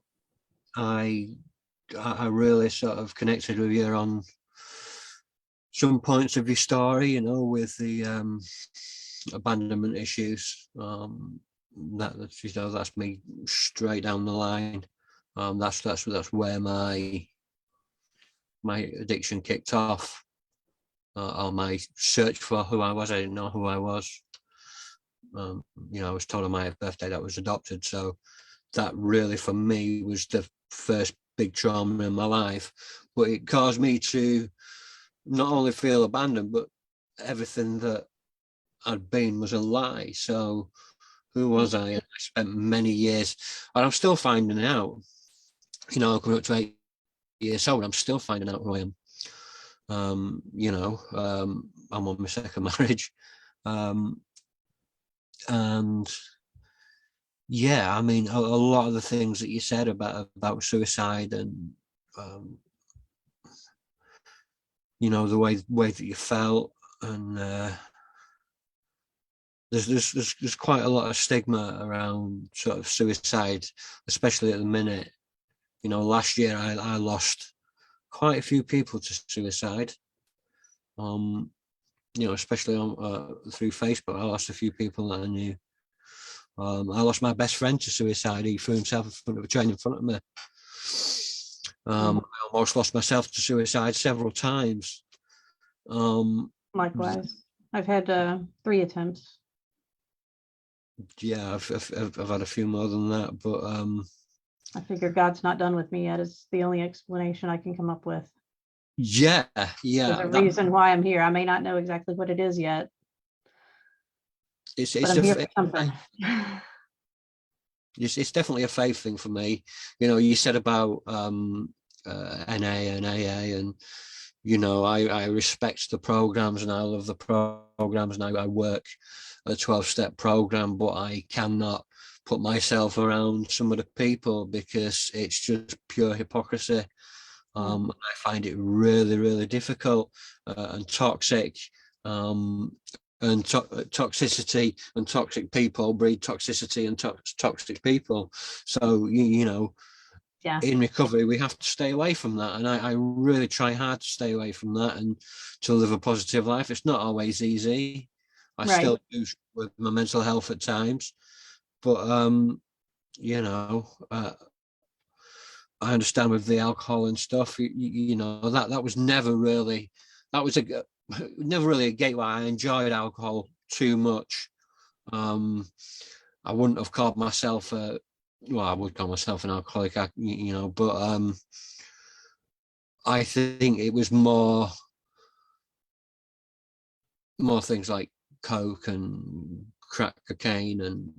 I really sort of connected with you on some points of your story, with the abandonment issues. That's me straight down the line. That's where my addiction kicked off, or my search for who I was. I didn't know who I was. I was told on my birthday that I was adopted, so that really for me was the first big trauma in my life. But it caused me to not only feel abandoned, but everything that I'd been was a lie. So who was I? And I spent many years, and I'm still finding out. Coming up to 8 years old, I'm still finding out who I am. I'm on my second marriage. And yeah, I mean, a lot of the things that you said about suicide and, the way that you felt, and there's quite a lot of stigma around sort of suicide, especially at the minute. Last year I lost quite a few people to suicide. Especially through Facebook, I lost a few people that I knew. I lost my best friend to suicide. He threw himself in front of a train in front of me. I almost lost myself to suicide several times. Likewise, I've had 3 attempts. Yeah, I've had a few more than that, but I figure God's not done with me yet is the only explanation I can come up with. Yeah. There's a reason why I'm here. I may not know exactly what it is yet. It's definitely a faith thing for me. You said about NA and AA, and I respect the programs and I love the programs, and I work a 12-step program, but I cannot put myself around some of the people because it's just pure hypocrisy. I find it really, really difficult and toxic. And toxicity and toxic people breed toxicity and toxic people. So, in recovery, we have to stay away from that. And I really try hard to stay away from that and to live a positive life. It's not always easy. I still do with my mental health at times. But, I understand with the alcohol and stuff, that was never really, never really a gateway. I enjoyed alcohol too much. I wouldn't have called myself I would call myself an alcoholic, but I think it was more things like coke and crack cocaine and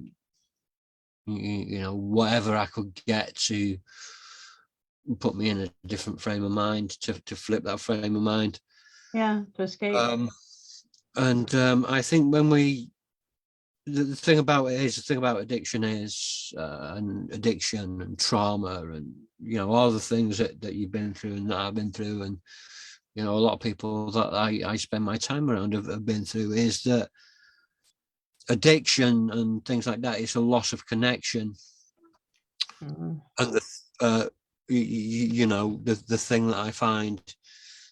whatever I could get to put me in a different frame of mind, to flip that frame of mind. Yeah, to escape. I think when we the thing about it is, the thing about addiction is, and addiction and trauma and, all the things that you've been through and that I've been through, and, a lot of people that I spend my time around have been through, is that addiction and things like that, it's a loss of connection. Mm-hmm. And the thing that I find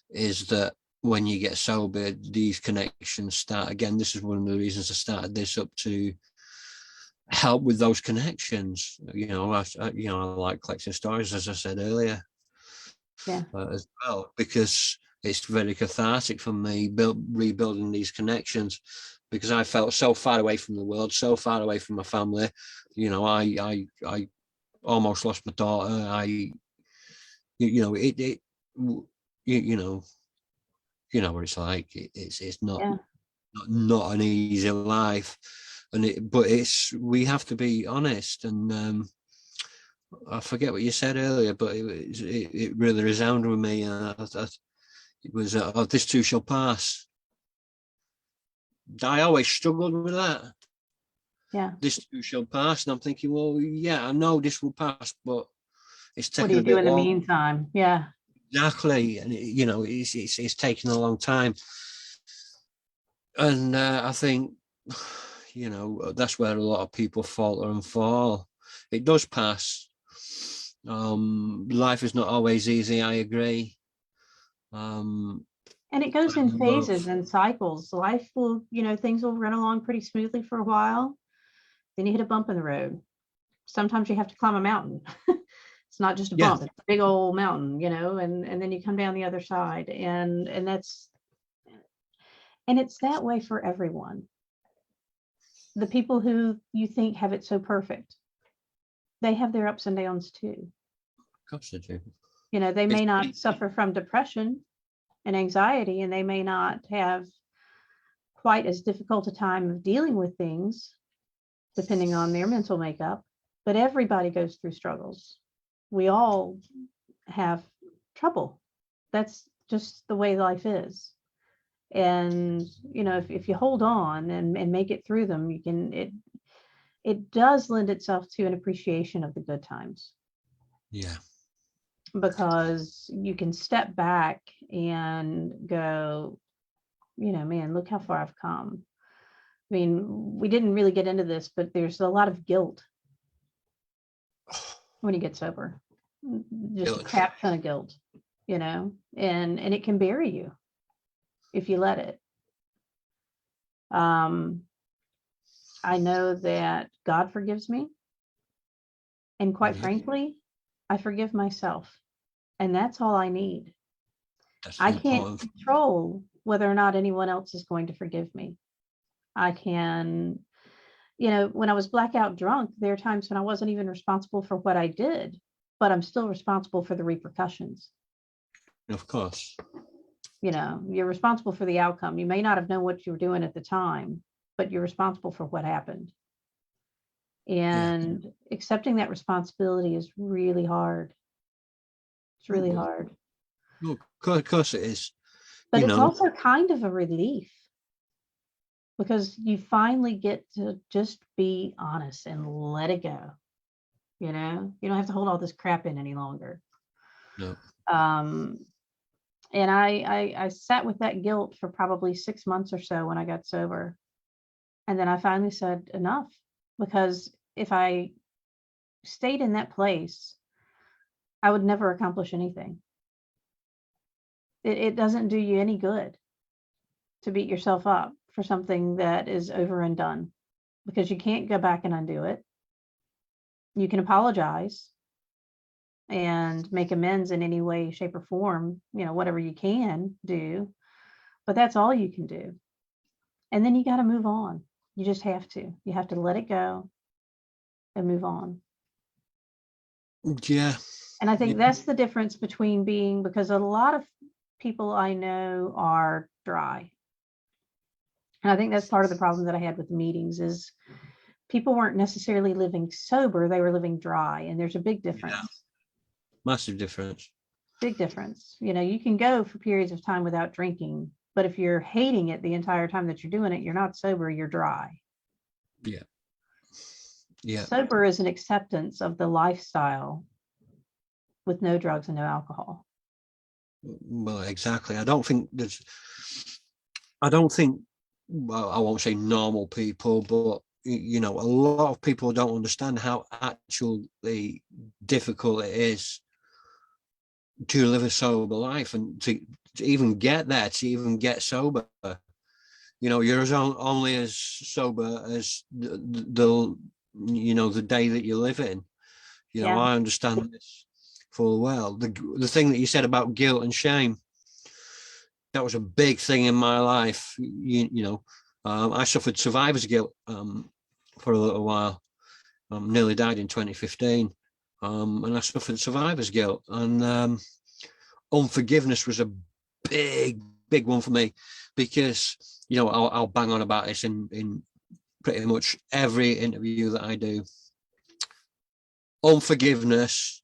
is that when you get sober, these connections start again. This is one of the reasons I started this up, to help with those connections. I like collecting stories, as I said earlier, as well, because it's very cathartic for me rebuilding these connections, because I felt so far away from the world, so far away from my family. I almost lost my daughter. What it's like. It's not an easy life, but we have to be honest. And I forget what you said earlier, but it really resounded with me. It was, this too shall pass. I always struggled with that. Yeah. This too shall pass. And I'm thinking, well, yeah, I know this will pass, but it's taking what do you do in the meantime? Yeah. Exactly. And it's taking a long time. And I think, that's where a lot of people falter and fall. It does pass. Life is not always easy, I agree. And it goes in phases and cycles. Life will, things will run along pretty smoothly for a while. Then you hit a bump in the road. Sometimes you have to climb a mountain. It's not just a bump, it's a big old mountain, and then you come down the other side. And it's that way for everyone. The people who you think have it so perfect, they have their ups and downs too. Of course they do. They may not suffer from depression and anxiety, and they may not have quite as difficult a time of dealing with things, depending on their mental makeup, but everybody goes through struggles. We all have trouble. That's just the way life is. And, if you hold on and make it through them, it does lend itself to an appreciation of the good times. Yeah. Because you can step back and go, man, look how far I've come. I mean, we didn't really get into this, but there's a lot of guilt when you get sober. Just a crap ton of guilt, and it can bury you if you let it. I know that God forgives me. And quite frankly, I forgive myself. And that's all I need. I can't control whether or not anyone else is going to forgive me. I can, when I was blackout drunk, there are times when I wasn't even responsible for what I did, but I'm still responsible for the repercussions. Of course. You're responsible for the outcome. You may not have known what you were doing at the time, but you're responsible for what happened. And accepting that responsibility is really hard. It's really hard. No, of course it is. But it's also kind of a relief, because you finally get to just be honest and let it go. You don't have to hold all this crap in any longer. No. And I sat with that guilt for probably 6 months or so when I got sober. And then I finally said enough, because if I stayed in that place, I would never accomplish anything. It doesn't do you any good to beat yourself up for something that is over and done, because you can't go back and undo it. You can apologize and make amends in any way, shape, or form, whatever you can do, but that's all you can do. And then you got to move on. You just have to. You have to let it go and move on. Yeah. And I think that's the difference between because a lot of people I know are dry. And I think that's part of the problem that I had with the meetings is people weren't necessarily living sober, they were living dry. And there's a big difference. Yeah. Massive difference. Big difference. You can go for periods of time without drinking, but if you're hating it the entire time that you're doing it, you're not sober, you're dry. Yeah. Yeah. Sober is an acceptance of the lifestyle with no drugs and no alcohol. Well, exactly. I don't think, well, I won't say normal people, but you know, a lot of people don't understand how actually difficult it is to live a sober life, and to even get there, to even get sober. You know, you're only as sober as the you know, the day that you live in. You know, Yeah. I understand this full well. The thing that you said about guilt and shame, that was a big thing in my life. You know, I suffered survivor's guilt for a little while. Nearly died in 2015, and I suffered survivor's guilt, and unforgiveness was a big one for me, because you know, I'll bang on about this in pretty much every interview that I do. Unforgiveness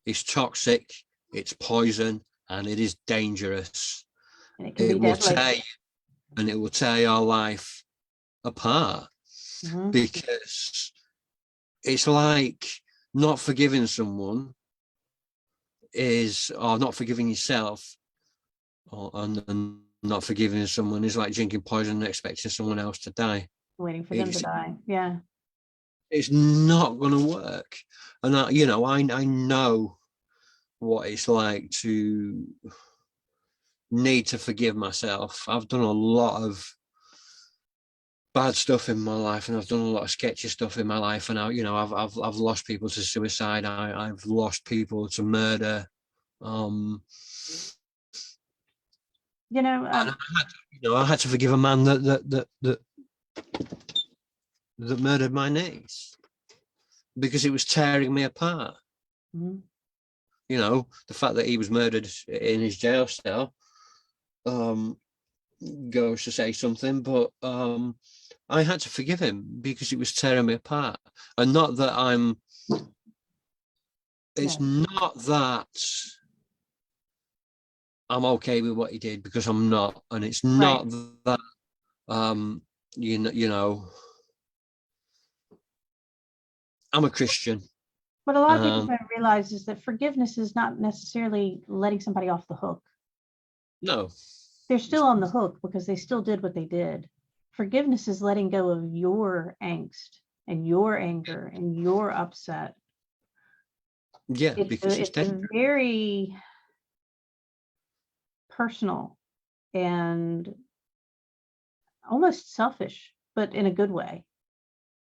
is toxic, it's poison, and it is dangerous. And it can be deadly. It will tear your life apart, Mm-hmm. because it's like not forgiving someone is, or not forgiving yourself, and not forgiving someone is like drinking poison and expecting someone else to die. Waiting for them to die. Yeah. It's not going to work. And you know, I know what it's like to need to forgive myself. I've done a lot of bad stuff in my life, and I've done a lot of sketchy stuff in my life, and you know, I've lost people to suicide. I've lost people to murder. You know, And I had to forgive a man that murdered my niece, because it was tearing me apart. mm-hmm. You know, the fact that he was murdered in his jail cell goes to say something, but I had to forgive him because it was tearing me apart. And not that it's not that I'm okay with what he did, because I'm not. And it's not that you know, I'm a Christian. What a lot of people don't realize is that forgiveness is not necessarily letting somebody off the hook. No. They're still on the hook because they still did what they did. Forgiveness is letting go of your angst and your anger and your upset. Yeah, because it's a very personal and almost selfish, but in a good way,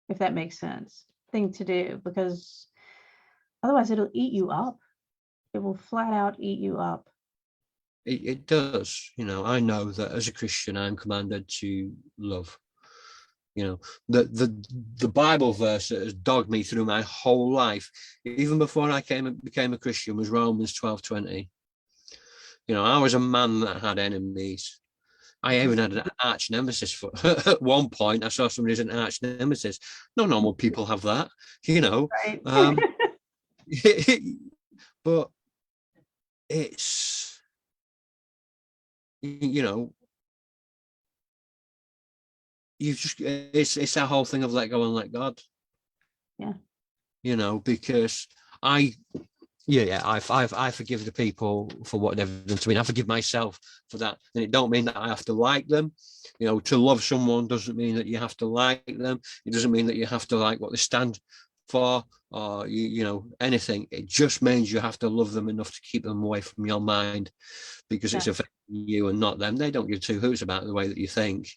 if that makes sense, thing to do, because otherwise it'll eat you up. It will flat out eat you up. It does. You know, I know that as a Christian, I'm commanded to love. You know, the Bible verse that has dogged me through my whole life, even before I became a Christian, was Romans 12:20. You know, I was a man that had enemies. I even had an arch nemesis for at one point. I saw somebody as an arch nemesis. No normal people have that, you know. Right. But it's, you know, you've just, it's that whole thing of let go and let God. Yeah. You know, because I forgive the people for what they've done to me. I forgive myself for that. And it don't mean that I have to like them. You know, to love someone doesn't mean that you have to like them. It doesn't mean that you have to like what they stand for, or you know, anything. It just means you have to love them enough to keep them away from your mind, because it's affecting you and not them. They don't give two hoots about the way that you think.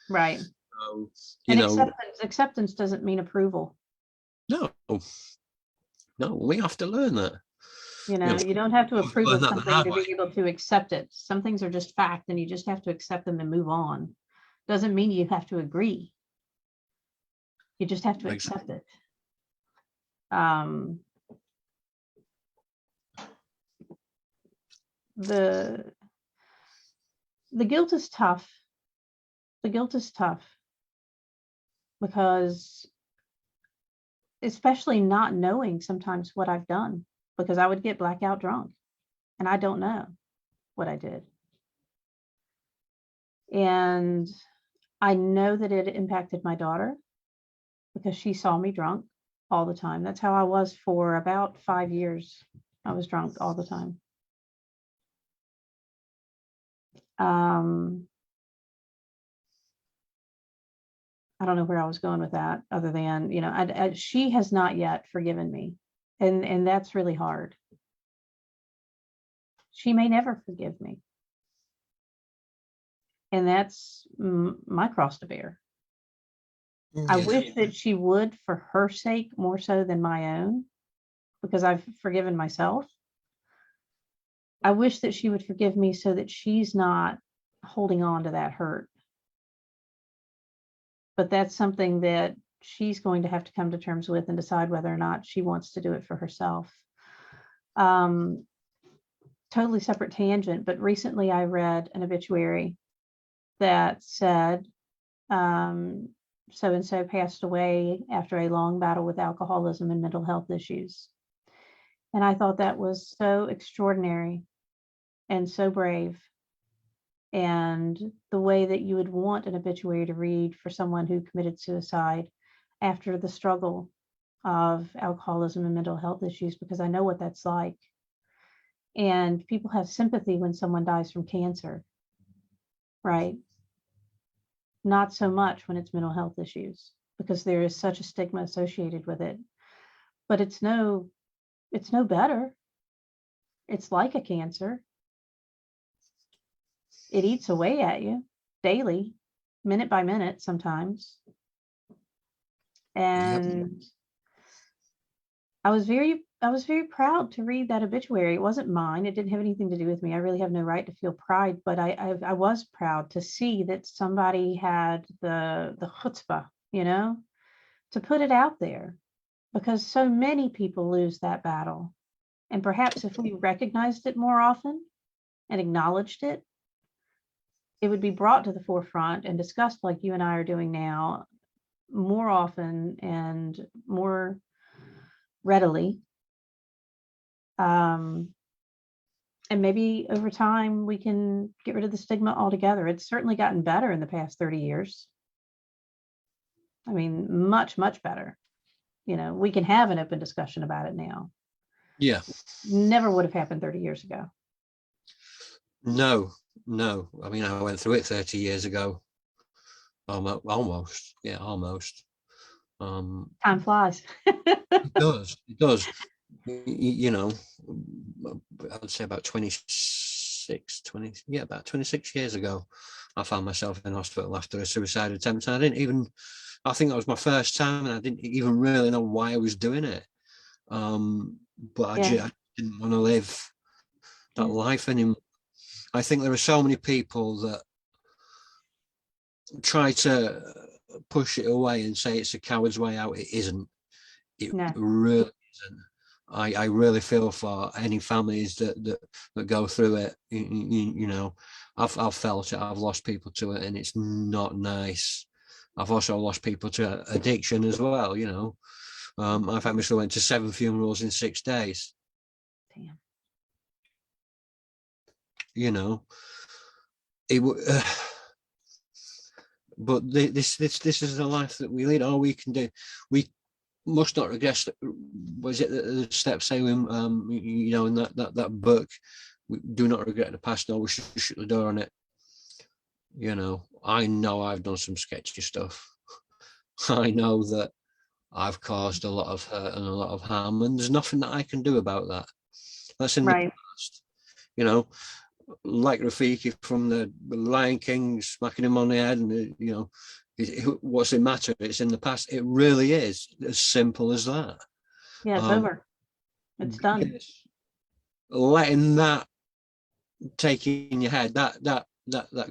Right. So, and acceptance doesn't mean approval. No, we have to learn that. You know, you don't have to approve of something to be able to accept it. Some things are just fact, and you just have to accept them and move on. Doesn't mean you have to agree. You just have to accept it. The guilt is tough. The guilt is tough because, especially not knowing sometimes what I've done, because I would get blackout drunk and I don't know what I did. And I know that it impacted my daughter. because she saw me drunk all the time. That's how I was for about 5 years. I was drunk all the time. I don't know where I was going with that, other than, she has not yet forgiven me. And that's really hard. She may never forgive me. And that's my cross to bear. I wish that she would, for her sake, more so than my own, because I've forgiven myself. I wish that she would forgive me so that she's not holding on to that hurt. But that's something that she's going to have to come to terms with and decide whether or not she wants to do it for herself. Totally separate tangent, but recently I read an obituary that said, so-and-so passed away after a long battle with alcoholism and mental health issues. And I thought that was so extraordinary and so brave. And the way that you would want an obituary to read for someone who committed suicide after the struggle of alcoholism and mental health issues, because I know what that's like. And people have sympathy when someone dies from cancer, right? Not so much when it's mental health issues, because there is such a stigma associated with it. But it's no better. It's like a cancer. It eats away at you daily, minute by minute sometimes. And I was very proud to read that obituary. It wasn't mine. It didn't have anything to do with me. I really have no right to feel pride, but I was proud to see that somebody had the chutzpah, to put it out there, because so many people lose that battle. And perhaps if we recognized it more often and acknowledged it, it would be brought to the forefront and discussed like you and I are doing now more often and more readily. And maybe over time we can get rid of the stigma altogether. It's certainly gotten better in the past 30 years. I mean, much, much better. We can have an open discussion about it now. Yeah. Never would have happened 30 years ago. No. I mean, I went through it 30 years ago. Almost. Yeah, almost. Time flies. It does. I'd say about 26 years ago, I found myself in hospital after a suicide attempt. And I think that was my first time, and I didn't even really know why I was doing it. But I just didn't want to live that life anymore. I think there are so many people that try to push it away and say it's a coward's way out. It isn't. It really isn't. I really feel for any families that go through it. I've felt it. I've lost people to it, and it's not nice. I've also lost people to addiction as well. I famously went to 7 funerals in 6 days. Damn. But this is the life that we lead. All we can do, we must not regret. Was it the steps say in that book? We do not regret the past. No, we should shut the door on it. I know I've done some sketchy stuff. I know that I've caused a lot of hurt and a lot of harm, and there's nothing that I can do about that. That's in the past. Like Rafiki from the Lion King, smacking him on the head, and what's it matter? It's in the past. It really is as simple as that. Yeah, it's over. It's done. Letting that take in your head, that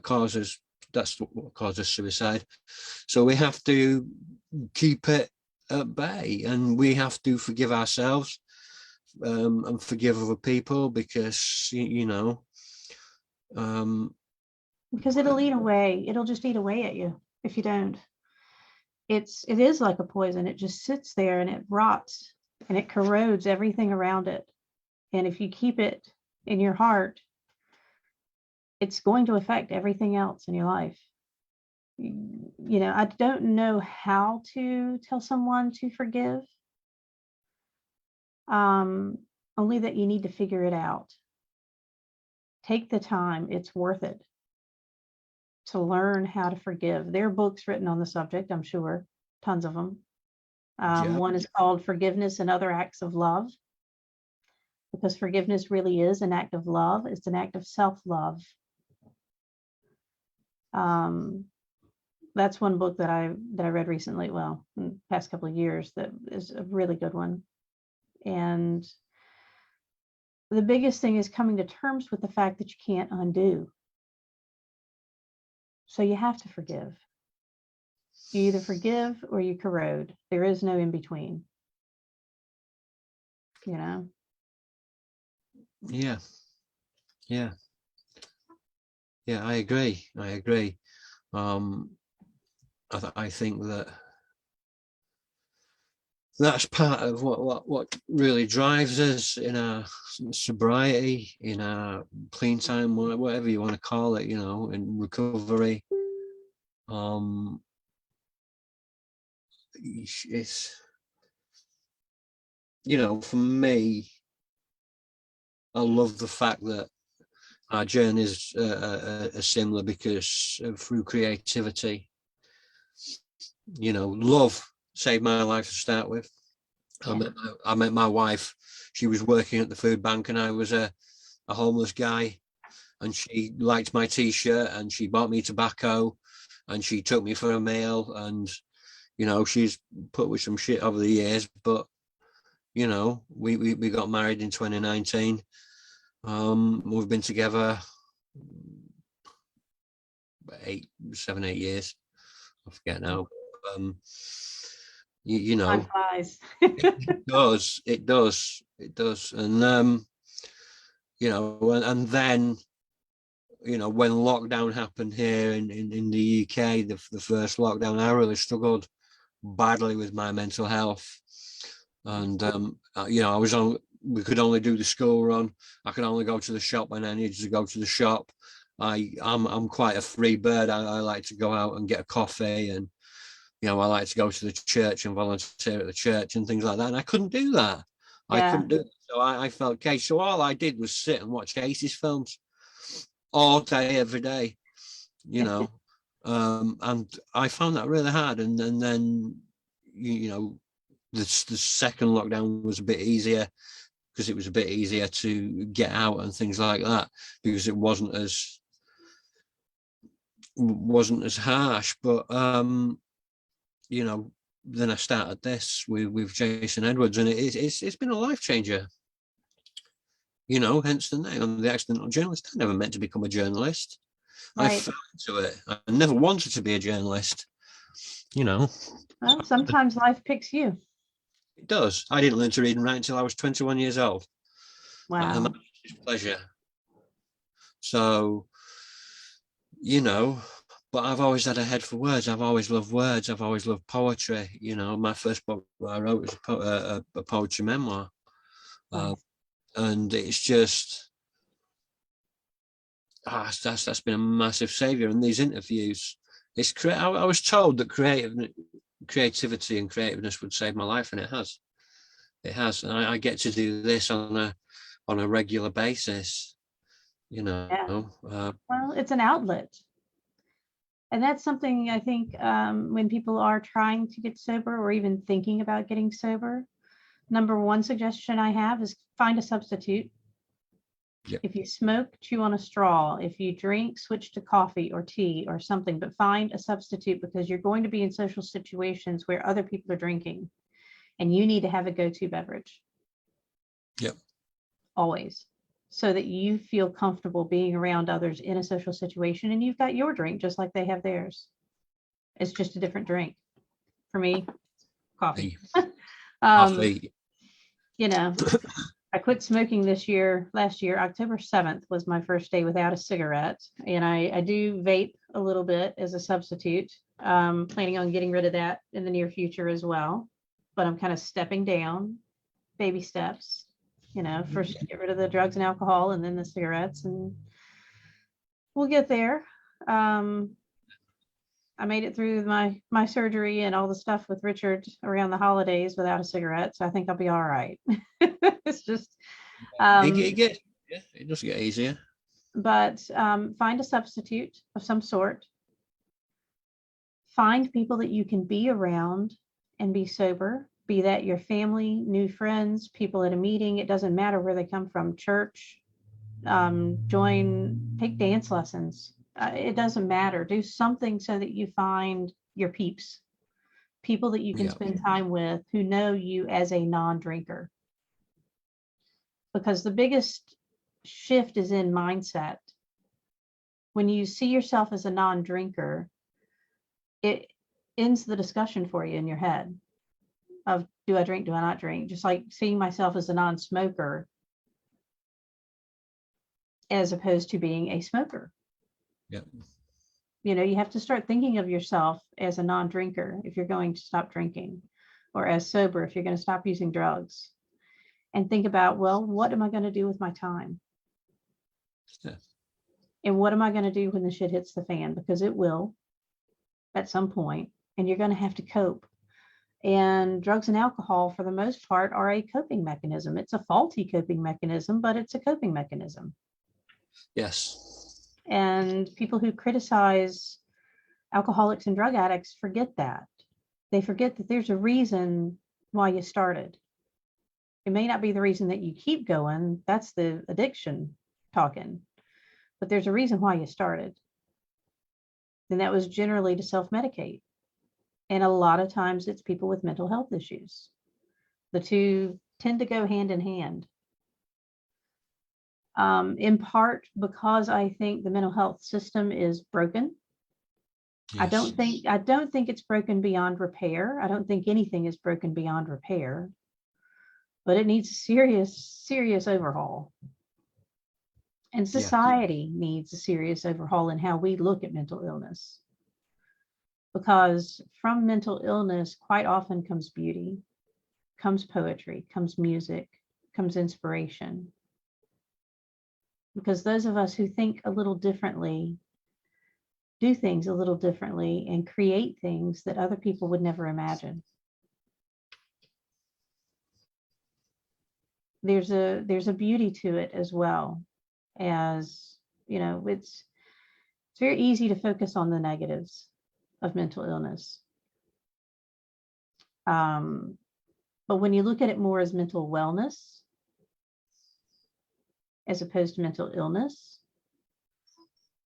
causes, that's what causes suicide. So we have to keep it at bay, and we have to forgive ourselves and forgive other people, because because it'll eat away. It'll just eat away at you if you don't. It is like a poison. It just sits there and it rots and it corrodes everything around it. And if you keep it in your heart, it's going to affect everything else in your life. I don't know how to tell someone to forgive. Only that you need to figure it out. Take the time. It's worth it to learn how to forgive. There are books written on the subject, I'm sure, tons of them. Yeah. One is called Forgiveness and Other Acts of Love, because forgiveness really is an act of love. It's an act of self-love. That's one book that I read recently, well, in the past couple of years, that is a really good one. And the biggest thing is coming to terms with the fact that you can't undo. So you have to forgive. You either forgive or you corrode. There is no in between. Yeah. Yeah, I agree. I think that's part of what really drives us in our sobriety, in our clean time, whatever you want to call it, in recovery. It's, for me, I love the fact that our journeys are similar, because through creativity, love saved my life to start with. Yeah. I met my wife. She was working at the food bank, and I was a homeless guy, and she liked my t-shirt, and she bought me tobacco, and she took me for a meal, and she's put with some shit over the years, but we got married in 2019. We've been together 7, 8 years. I forget now. Time flies. It does, and and then when lockdown happened here in the UK, the first lockdown, I really struggled badly with my mental health, and we could only do the school run. I could only go to the shop when I needed to go to the shop. I'm quite a free bird. I like to go out and get a coffee, and I like to go to the church and volunteer at the church and things like that. And I couldn't do that. I couldn't do it. So I felt okay. So all I did was sit and watch 80s films all day, every day, and I found that really hard. And then, the second lockdown was a bit easier, because it was a bit easier to get out and things like that, because it wasn't as harsh. But then I started this with Jason Edwards, and it's been a life changer. Hence the name. I'm the accidental journalist. I never meant to become a journalist. Right. I fell into it. I never wanted to be a journalist. Well, sometimes life picks you. It does. I didn't learn to read and write until I was 21 years old. Wow. And that's pleasure. So, but I've always had a head for words. I've always loved words. I've always loved poetry. My first book I wrote was a poetry memoir. Wow. And it's just, that's been a massive savior. And these interviews, I was told that creativity and creativeness would save my life, and it has. And I get to do this on a regular basis. Well, it's an outlet. And that's something I think when people are trying to get sober, or even thinking about getting sober, number one suggestion I have is find a substitute. Yep. If you smoke, chew on a straw. If you drink, switch to coffee or tea or something, but find a substitute, because you're going to be in social situations where other people are drinking, and you need to have a go-to beverage. Yep. Always. So that you feel comfortable being around others in a social situation, and you've got your drink just like they have theirs. It's just a different drink. For me, coffee. Coffee. I quit smoking last year. October 7th was my first day without a cigarette, and I do vape a little bit as a substitute. Planning on getting rid of that in the near future as well, but I'm kind of stepping down, baby steps. First get rid of the drugs and alcohol, and then the cigarettes, and we'll get there. I made it through my surgery and all the stuff with Richard around the holidays without a cigarette, so I think I'll be all right. It's just it does get easier. But find a substitute of some sort. Find people that you can be around and be sober, be that your family, new friends, people at a meeting. It doesn't matter where they come from, church, take dance lessons. It doesn't matter. Do something so that you find your peeps, people that you can spend time with who know you as a non-drinker. Because the biggest shift is in mindset. When you see yourself as a non-drinker, it ends the discussion for you in your head of, do I drink, do I not drink? Just like seeing myself as a non-smoker as opposed to being a smoker. Yeah. You know, you have to start thinking of yourself as a non-drinker if you're going to stop drinking, or as sober if you're going to stop using drugs. And think about, well, what am I going to do with my time? Yeah. And what am I going to do when the shit hits the fan? Because it will at some point, and you're going to have to cope. And drugs and alcohol, for the most part, are a coping mechanism. It's a faulty coping mechanism, but it's a coping mechanism. Yes. And people who criticize alcoholics and drug addicts forget that. They forget that there's a reason why you started. It may not be the reason that you keep going. That's the addiction talking. But there's a reason why you started. And that was generally to self-medicate. And a lot of times it's people with mental health issues. The two tend to go hand in hand. In part because I think the mental health system is broken. Yes. I don't think it's broken beyond repair. I don't think anything is broken beyond repair, but it needs serious overhaul. And society needs a serious overhaul in how we look at mental illness. Because from mental illness, quite often comes beauty, comes poetry, comes music, comes inspiration. Because those of us who think a little differently, do things a little differently, and create things that other people would never imagine. There's a beauty to it as well. As you know, it's very easy to focus on the negatives of mental illness. But when you look at it more as mental wellness, as opposed to mental illness,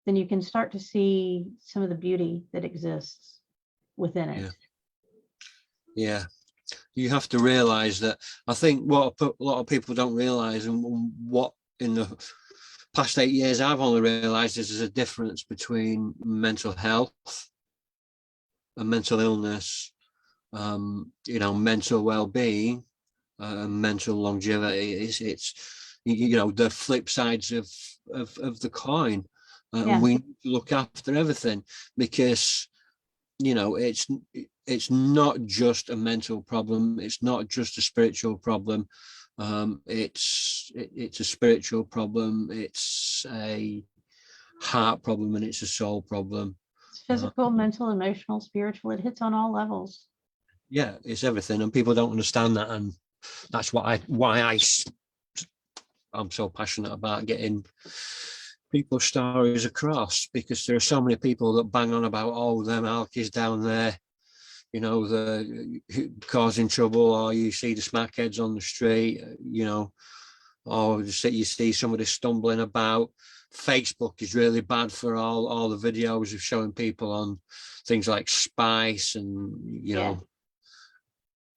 then you can start to see some of the beauty that exists within it. Yeah. You have to realize that. I think what a lot of people don't realize, and what in the past 8 years I've only realized, is there's a difference between mental health and mental illness, mental well-being and mental longevity. It's the flip sides of the coin. And we need to look after everything, because it's not just a mental problem, it's not just a spiritual problem. It's a spiritual problem, it's a heart problem, and it's a soul problem. It's physical, mental, emotional, spiritual. It hits on all levels. Yeah, it's everything, and people don't understand that, and that's why I'm so passionate about getting people's stories across, because there are so many people that bang on about, oh, them alkies down there, the causing trouble, or you see the smackheads on the street, or you see somebody stumbling about. Facebook is really bad for all the videos of showing people on things like spice and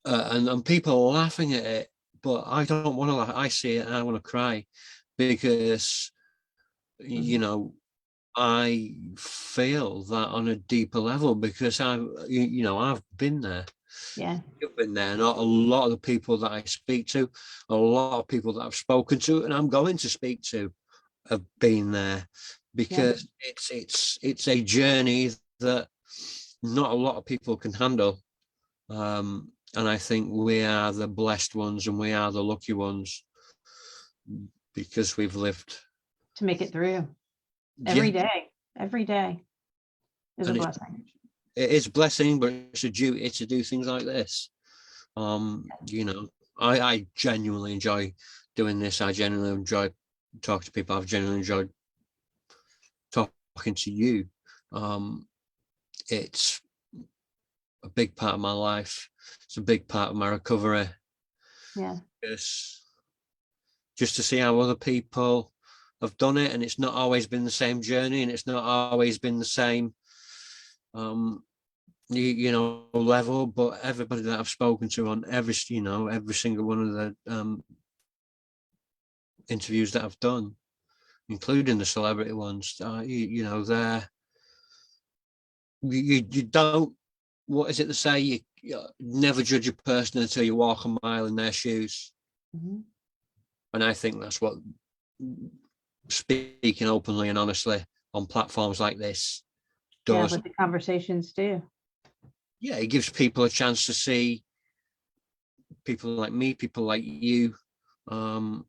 and people are laughing at it, but I don't want to laugh. I see it and I want to cry, because I feel that on a deeper level, because I've been there. Yeah. You've been there. Not a lot of the people that I speak to, a lot of people that I've spoken to and I'm going to speak to, have been there, because it's a journey that not a lot of people can handle. And I think we are the blessed ones, and we are the lucky ones, because we've lived to make it through. Every day is a blessing. it is a blessing, but it's a duty to do things like this. I genuinely enjoy doing this. I genuinely enjoy talking to people. I've genuinely enjoyed talking to you. It's a big part of my life. It's a big part of my recovery. Yeah. Just to see how other people have done it, and it's not always been the same journey, and it's not always been the same level, but everybody that I've spoken to on every single one of the interviews that I've done, including the celebrity ones, you don't, what is it to say, you never judge a person until you walk a mile in their shoes. Mm-hmm. And I think that's what speaking openly and honestly on platforms like this does. Yeah, what the conversations do. Yeah, it gives people a chance to see people like me, people like you, and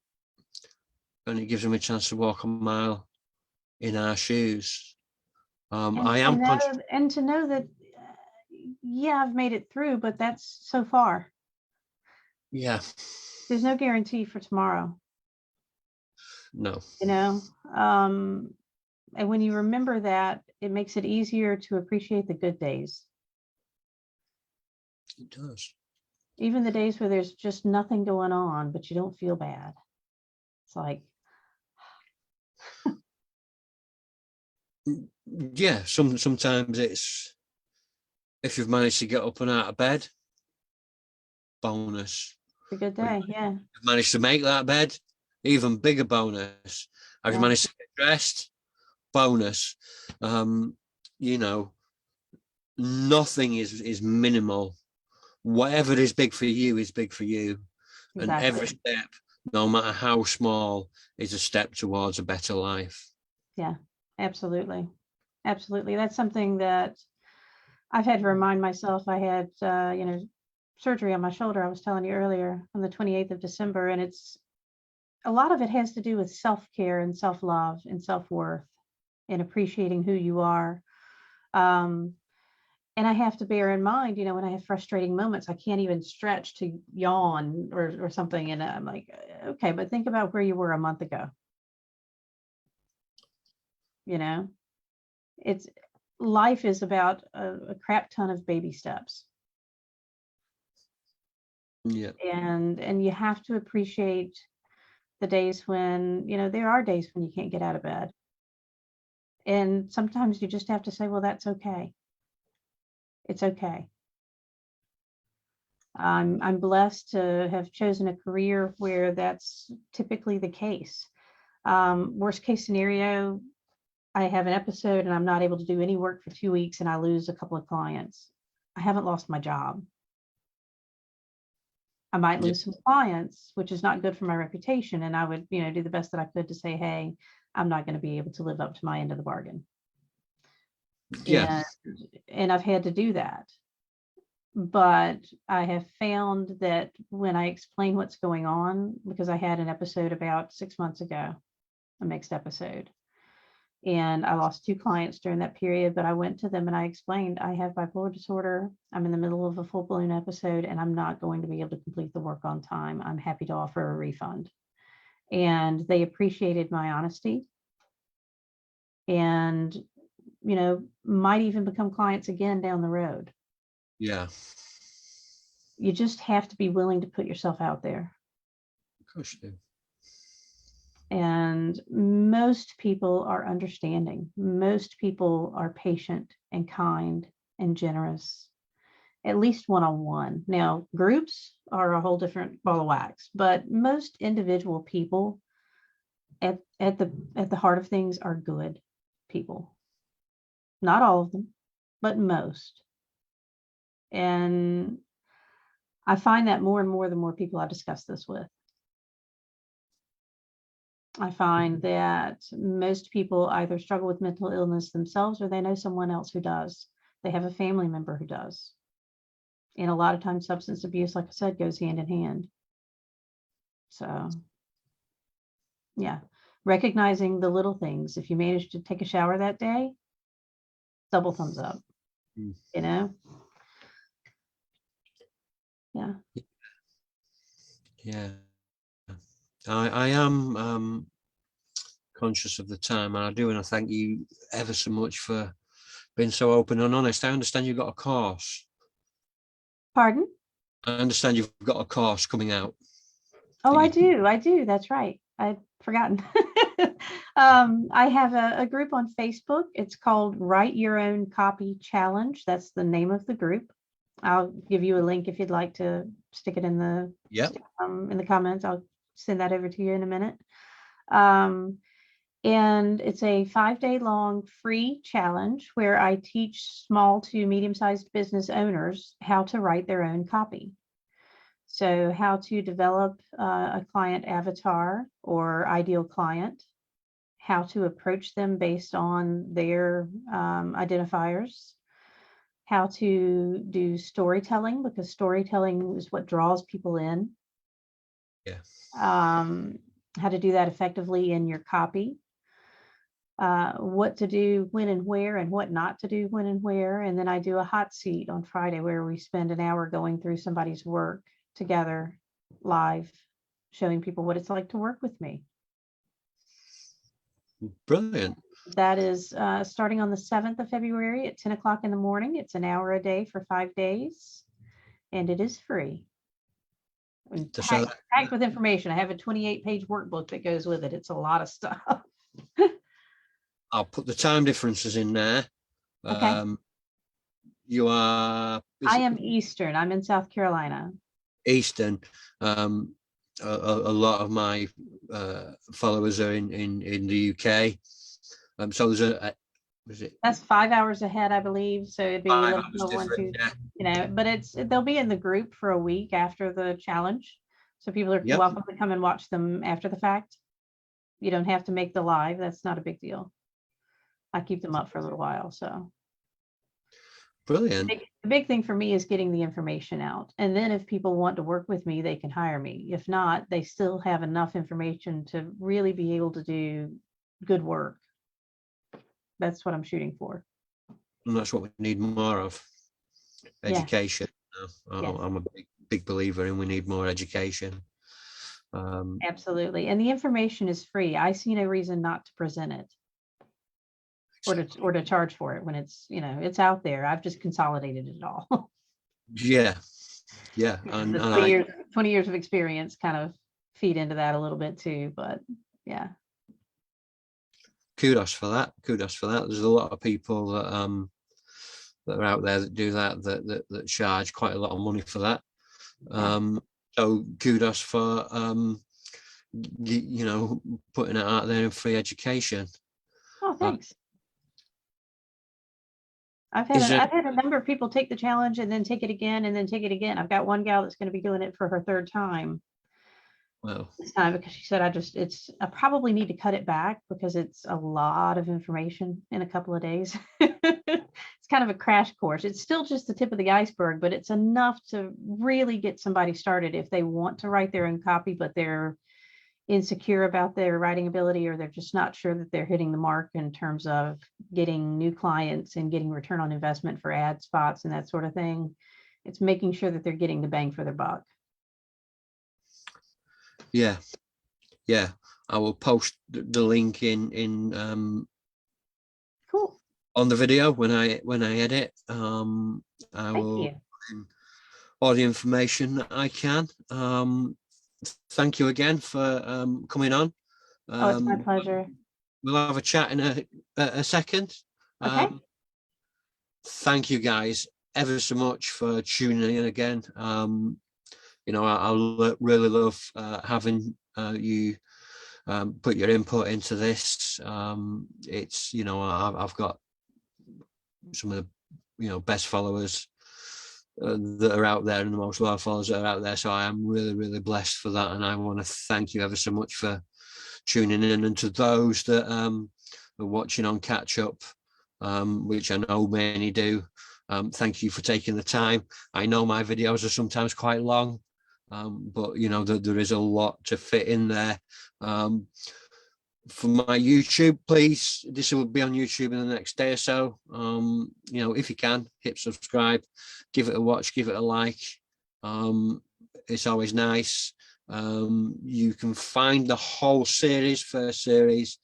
it gives them a chance to walk a mile in our shoes. And to know that, yeah, I've made it through, but that's so far. Yeah. There's no guarantee for tomorrow. No. And when you remember that, it makes it easier to appreciate the good days. It does. Even the days where there's just nothing going on, but you don't feel bad. It's like, yeah, sometimes it's, if you've managed to get up and out of bed, bonus. it's a good day. Yeah. You've managed to make that bed, even bigger bonus. Have you managed to get dressed? Bonus. Nothing is minimal. Whatever is big for you is big for you. Exactly. And every step, no matter how small, is a step towards a better life. Yeah, absolutely. Absolutely. That's something that I've had to remind myself. I had, surgery on my shoulder, I was telling you earlier, on the 28th of December. And a lot of it has to do with self-care and self-love and self-worth and appreciating who you are. And I have to bear in mind, when I have frustrating moments, I can't even stretch to yawn or something. And I'm like, okay, but think about where you were a month ago. Life is about a crap ton of baby steps. Yeah. And you have to appreciate the days when, there are days when you can't get out of bed. And sometimes you just have to say, well, that's okay. It's okay. I'm blessed to have chosen a career where that's typically the case. Worst case scenario, I have an episode and I'm not able to do any work for 2 weeks and I lose a couple of clients. I haven't lost my job. I might lose some clients, which is not good for my reputation. And I would, do the best that I could to say, hey, I'm not going to be able to live up to my end of the bargain. Yeah. And I've had to do that. But I have found that when I explain what's going on, because I had an episode about 6 months ago, a mixed episode, and I lost 2 clients during that period, but I went to them and I explained, I have bipolar disorder. I'm in the middle of a full-blown episode and I'm not going to be able to complete the work on time. I'm happy to offer a refund. And they appreciated my honesty and, might even become clients again down the road. Yeah. You just have to be willing to put yourself out there. Of course you do. And most people are understanding. Most people are patient and kind and generous, at least one-on-one. Now, groups are a whole different ball of wax, but most individual people at the heart of things are good people. Not all of them, but most. And I find that more and more the more people I discuss this with. I find that most people either struggle with mental illness themselves or they know someone else who does. They have a family member who does. And a lot of times substance abuse, like I said, goes hand in hand. So, yeah, recognizing the little things. If you manage to take a shower that day, double thumbs up. Mm. you know? Yeah. Yeah. I am conscious of the time, and I do want to thank you ever so much for being so open and honest. I understand you've got a course. Pardon? I understand you've got a course coming out. Oh, I do. That's right. I'd forgotten. I have a group on Facebook. It's called Write Your Own Copy Challenge. That's the name of the group. I'll give you a link if you'd like to stick it in the comments. I'll send that over to you in a minute. And it's a 5-day long free challenge where I teach small to medium-sized business owners how to write their own copy. So how to develop a client avatar or ideal client, how to approach them based on their identifiers, how to do storytelling, because storytelling is what draws people in. Yeah. How to do that effectively in your copy. What to do when and where, and what not to do when and where. And then I do a hot seat on Friday where we spend an hour going through somebody's work together live, showing people what it's like to work with me. Brilliant. That is starting on the 7th of February at 10 o'clock in the morning. It's an hour a day for 5 days, and it is free. And packed with information. I have a 28-page workbook that goes with it. It's a lot of stuff. I'll put the time differences in there. Okay. You are... I am Eastern. I'm in South Carolina. Eastern. A lot of my followers are in the UK. So there's a that's 5 hours ahead, I believe. So it'd be a little one, two, but they'll be in the group for a week after the challenge. So people are welcome to come and watch them after the fact. You don't have to make the live. That's not a big deal. I keep them up for a little while. So brilliant. The big thing for me is getting the information out. And then if people want to work with me, they can hire me. If not, they still have enough information to really be able to do good work. That's what I'm shooting for. And that's what we need more of. Education. Yeah. I'm a big believer in we need more education. Absolutely. And the information is free. I see no reason not to present it. Or to charge for it when it's, it's out there. I've just consolidated it all. Yeah. And 20 years of experience kind of feed into that a little bit too, but yeah. Kudos for that. There's a lot of people that are out there that do that charge quite a lot of money for that. So kudos for putting it out there in free education. Oh, thanks. I've had a number of people take the challenge and then take it again and then take it again. I've got one gal that's going to be doing it for her 3rd time. Wow. This time, because she said I probably need to cut it back because it's a lot of information in a couple of days. It's kind of a crash course. It's still just the tip of the iceberg, but it's enough to really get somebody started if they want to write their own copy, but they're insecure about their writing ability, or they're just not sure that they're hitting the mark in terms of getting new clients and getting return on investment for ad spots and that sort of thing. It's making sure that they're getting the bang for their buck. Yeah. I will post the link in cool on the video when I edit. I will put in all the information that I can. Thank you again for coming on. It's my pleasure. We'll have a chat in a second. Okay. Thank you guys ever so much for tuning in again. I really love having you put your input into this. It's I've got some of the best followers that are out there and the most loyal followers that are out there. So I am really, really blessed for that. And I want to thank you ever so much for tuning in. And to those that are watching on catch up, which I know many do, thank you for taking the time. I know my videos are sometimes quite long, but there is a lot to fit in there. For my YouTube, please, this will be on YouTube in the next day or so. If you can, hit subscribe, give it a watch, give it a like. It's always nice. You can find the whole series, first series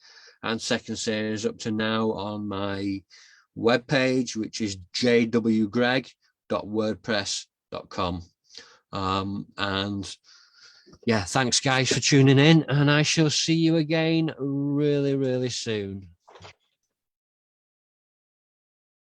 and second series up to now, on my webpage, which is jwgreg.wordpress.com. And yeah, thanks guys for tuning in, and I shall see you again really, really soon.